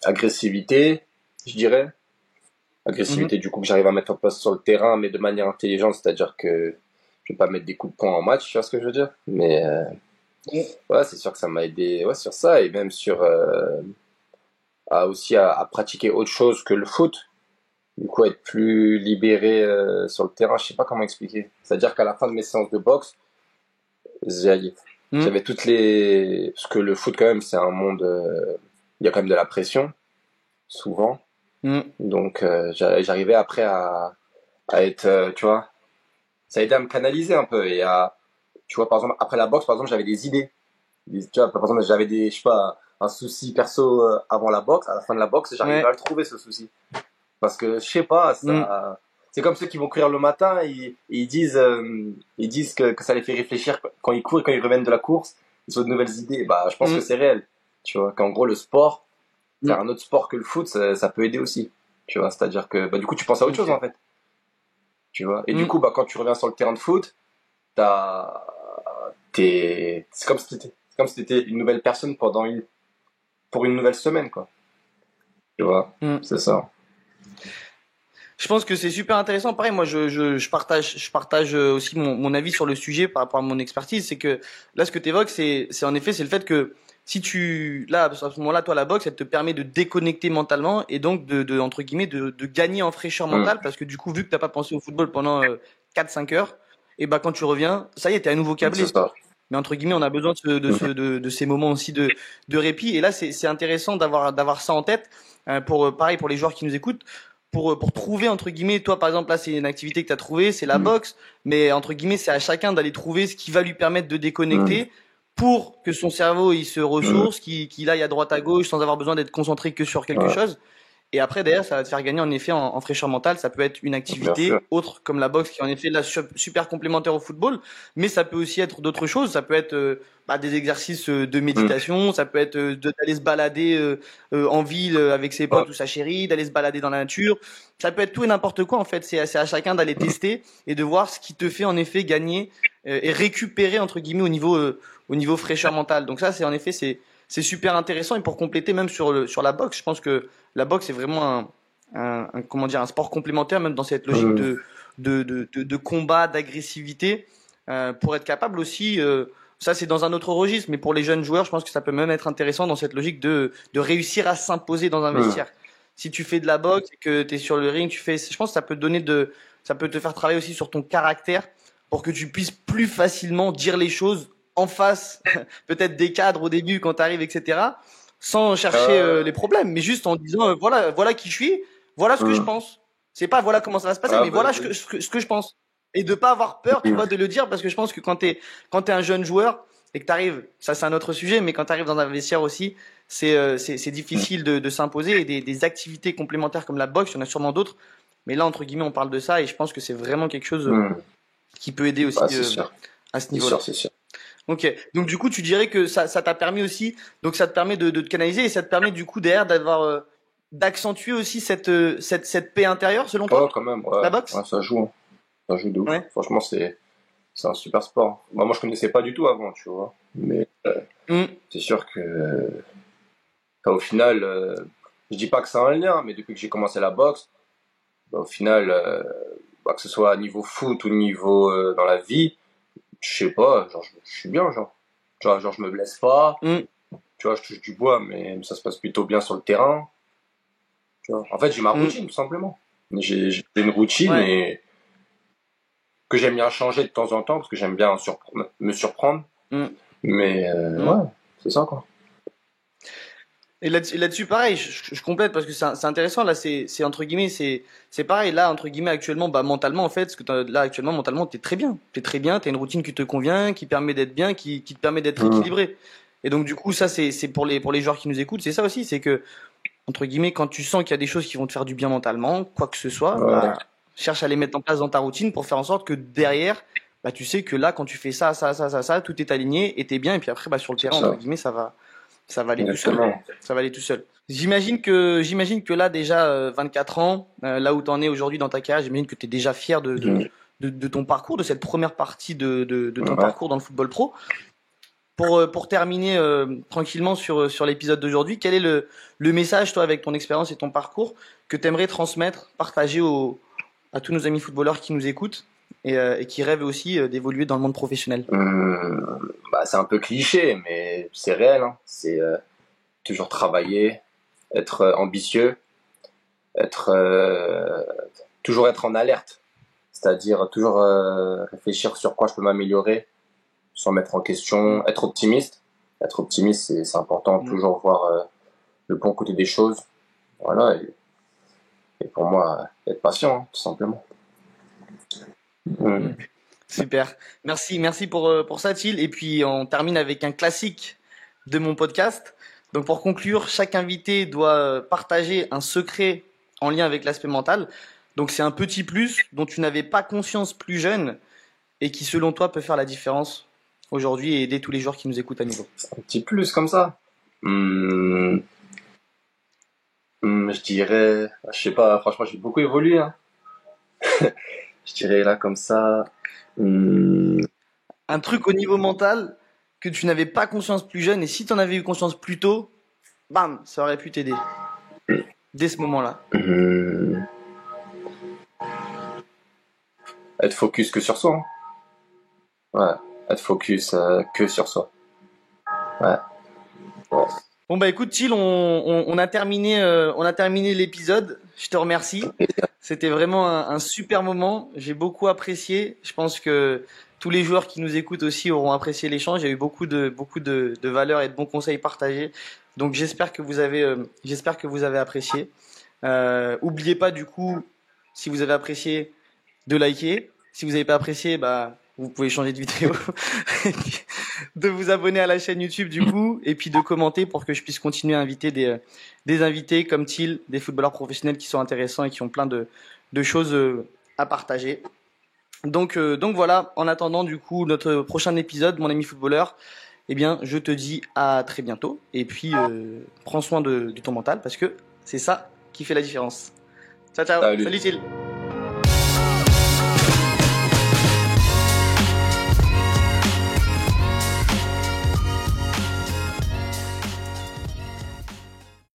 agressivité, je dirais. Mhm. Agressivité, du coup, que j'arrive à mettre en place sur le terrain, mais de manière intelligente, c'est-à-dire que je vais pas mettre des coups de poing en match, tu vois ce que je veux dire? Mais ouais, c'est sûr que ça m'a aidé, ouais, sur ça, et même sur à pratiquer autre chose que le foot. Du coup, être plus libéré sur le terrain, je sais pas comment expliquer. C'est-à-dire qu'à la fin de mes séances de boxe, j'avais Mhm. j'avais toutes les... Parce que le foot, quand même, c'est un monde... Il y a quand même de la pression, souvent. Mhm. Donc, j'arrivais après à être... tu vois, ça a aidé à me canaliser un peu. Et à... Tu vois, par exemple, après la boxe, par exemple, j'avais des idées. Tu vois, par exemple, j'avais des... Je sais pas, un souci perso avant la boxe. À la fin de la boxe, j'arrivais à Ouais. le trouver, ce souci. Parce que, je sais pas, Mhm. ça... C'est comme ceux qui vont courir le matin et ils disent que ça les fait réfléchir quand ils courent et quand ils reviennent de la course. Ils ont de nouvelles idées. Bah, je pense que Mhm. c'est réel. Tu vois, qu'en gros, le sport, faire Mhm. un autre sport que le foot, ça peut aider aussi. Tu vois, c'est-à-dire que, bah, du coup, tu penses à autre chose, en Ok. fait. Tu vois. Et du Mhm. coup, bah, quand tu reviens sur le terrain de foot, t'as, c'est comme si t'étais une nouvelle personne pour une nouvelle semaine, quoi. Tu vois. Mhm. C'est ça. Je pense que c'est super intéressant. Pareil, moi, je partage aussi mon avis sur le sujet par rapport à mon expertise. C'est que là, ce que tu évoques, c'est en effet, c'est le fait que si tu, là, à ce moment-là, toi, la boxe, elle te permet de déconnecter mentalement et donc entre guillemets, de gagner en fraîcheur Mm. mentale parce que du coup, vu que t'as pas pensé au football pendant 4-5 heures, et bah, quand tu reviens, ça y est, t'es à nouveau C'est câblé. ça. Mais entre guillemets, on a besoin Mm. de ces moments aussi de répit. Et là, c'est intéressant d'avoir ça en tête pour, pareil, pour les joueurs qui nous écoutent pour trouver entre guillemets, toi par exemple là c'est une activité que tu as trouvée, c'est la Mm. boxe, mais entre guillemets c'est à chacun d'aller trouver ce qui va lui permettre de Mm. déconnecter pour que son cerveau il se Mm. ressource, qu'il aille à droite à gauche sans avoir besoin d'être concentré que sur quelque Ouais, chose. Et après, derrière, ça va te faire gagner en effet en fraîcheur mentale. Ça peut être une bien sûr. activité autre comme la boxe qui est en effet là super complémentaire au football, mais ça peut aussi être d'autres choses. Ça peut être des exercices de Mm. méditation, ça peut être d'aller se balader en ville avec ses Ouais, potes ou sa chérie, d'aller se balader dans la nature. Ça peut être tout et n'importe quoi en fait. C'est à chacun d'aller tester et de voir ce qui te fait en effet gagner et récupérer entre guillemets au niveau fraîcheur mentale. Donc ça, c'est en effet c'est super intéressant et pour compléter même sur la boxe, je pense que la boxe est vraiment comment dire un sport complémentaire même dans cette logique mm. de combat, d'agressivité pour être capable aussi ça c'est dans un autre registre, mais pour les jeunes joueurs, je pense que ça peut même être intéressant dans cette logique de réussir à s'imposer dans un Mm. vestiaire. Si tu fais de la boxe et que tu es sur le ring, je pense que ça peut ça peut te faire travailler aussi sur ton caractère pour que tu puisses plus facilement dire les choses en face, peut-être des cadres au début quand tu arrives, etc., sans chercher les Euh, problèmes, mais juste en disant voilà qui je suis, voilà ce que je mm. pense. C'est pas voilà comment ça va se passer, Ah mais bah voilà oui. ce que je pense. Et de pas avoir peur, tu Mm. vois, de le dire, parce que je pense que quand t'es un jeune joueur et que t'arrives, ça c'est un autre sujet, mais quand t'arrives dans un vestiaire aussi, c'est difficile de s'imposer et des activités complémentaires comme la boxe, il y en a sûrement d'autres. Mais là, entre guillemets, on parle de ça et je pense que c'est vraiment quelque chose Mm. qui peut aider aussi Bah, c'est sûr. à ce C'est niveau-là. sûr, c'est sûr. Ok. Donc du coup, tu dirais que ça t'a permis aussi, donc ça te permet de te canaliser et ça te permet du coup derrière d'avoir, d'accentuer aussi cette paix intérieure, selon Oh, toi, quand même, la ouais. Ouais, boxe? ça joue, hein. Ça joue de ouf. Ouais. Franchement, c'est un super sport. Bah, moi, je connaissais pas du tout avant, tu vois. Mais Mm, c'est sûr que, enfin, au final, je dis pas que c'est un lien, mais depuis que j'ai commencé la boxe, bah, au final, bah, que ce soit à niveau foot ou niveau dans la vie, je sais pas, genre, je suis bien, genre. Tu vois, genre, je me blesse pas. mm, Tu vois, je touche du bois, mais ça se passe plutôt bien sur le terrain. Tu vois. En fait, j'ai ma mm. routine, tout simplement. J'ai une routine Ouais. et que j'aime bien changer de temps en temps parce que j'aime bien me surprendre. Mm, Mais mm. ouais, c'est ça quoi. Et là-dessus, pareil, je complète parce que c'est intéressant. Là, c'est entre guillemets, c'est pareil. Là, entre guillemets, actuellement, bah, mentalement, en fait, ce que là, actuellement, mentalement, t'es très bien. T'es très bien. T'as une routine qui te convient, qui permet d'être bien, qui te permet d'être Mmh. équilibré. Et donc, du coup, ça, c'est pour les joueurs qui nous écoutent, c'est ça aussi. C'est que, entre guillemets, quand tu sens qu'il y a des choses qui vont te faire du bien mentalement, quoi que ce soit, Ouais, bah, cherche à les mettre en place dans ta routine pour faire en sorte que derrière, bah, tu sais que là, quand tu fais ça, tout est aligné et t'es bien. Et puis après, bah, sur le c'est terrain, entre ça. guillemets, ça va aller tout seul. Exactement. Ça va aller tout seul. J'imagine que là déjà 24 ans, là où t'en es aujourd'hui dans ta carrière, j'imagine que t'es déjà fier Mmh. de ton parcours, de cette première partie de ton parcours dans le football pro. Pour terminer tranquillement sur l'épisode d'aujourd'hui, quel est le message, toi, avec ton expérience et ton parcours, que tu aimerais transmettre, partager à tous nos amis footballeurs qui nous écoutent et qui rêvent aussi d'évoluer dans le monde professionnel? C'est un peu cliché, mais c'est réel. Hein. C'est toujours travailler, être ambitieux, toujours être en alerte. C'est-à-dire toujours réfléchir sur quoi je peux m'améliorer, sans mettre en question, être optimiste. Être optimiste, c'est important, toujours voir le bon côté des choses. Voilà, et pour moi, être patient, hein, tout simplement. Super. Merci pour ça, Thiel. Et puis, on termine avec un classique de mon podcast. Donc, pour conclure, chaque invité doit partager un secret en lien avec l'aspect mental. Donc, c'est un petit plus dont tu n'avais pas conscience plus jeune et qui, selon toi, peut faire la différence aujourd'hui et aider tous les joueurs qui nous écoutent à nouveau. Un petit plus comme ça. Je dirais, je sais pas, franchement, j'ai beaucoup évolué. Hein. Je dirais là comme ça. Un truc au niveau mental que tu n'avais pas conscience plus jeune, et si tu en avais eu conscience plus tôt, bam, ça aurait pu t'aider dès ce moment-là. Être focus que sur soi. Hein. Ouais, être focus que sur soi. Ouais. Bon bah écoute Thiel, on a terminé l'épisode. Je te remercie. C'était vraiment un super moment. J'ai beaucoup apprécié. Je pense que tous les joueurs qui nous écoutent aussi auront apprécié l'échange. Il y a eu beaucoup de valeurs et de bons conseils partagés. Donc j'espère que vous avez apprécié. Oubliez pas du coup, si vous avez apprécié, de liker. Si vous n'avez pas apprécié, bah vous pouvez changer de vidéo, de vous abonner à la chaîne YouTube du coup, et puis de commenter pour que je puisse continuer à inviter des invités comme Thiel, des footballeurs professionnels qui sont intéressants et qui ont plein de choses à partager. Donc voilà, en attendant du coup notre prochain épisode, mon ami footballeur, eh bien je te dis à très bientôt, et puis prends soin de ton mental parce que c'est ça qui fait la différence. Ciao ciao, salut Thiel.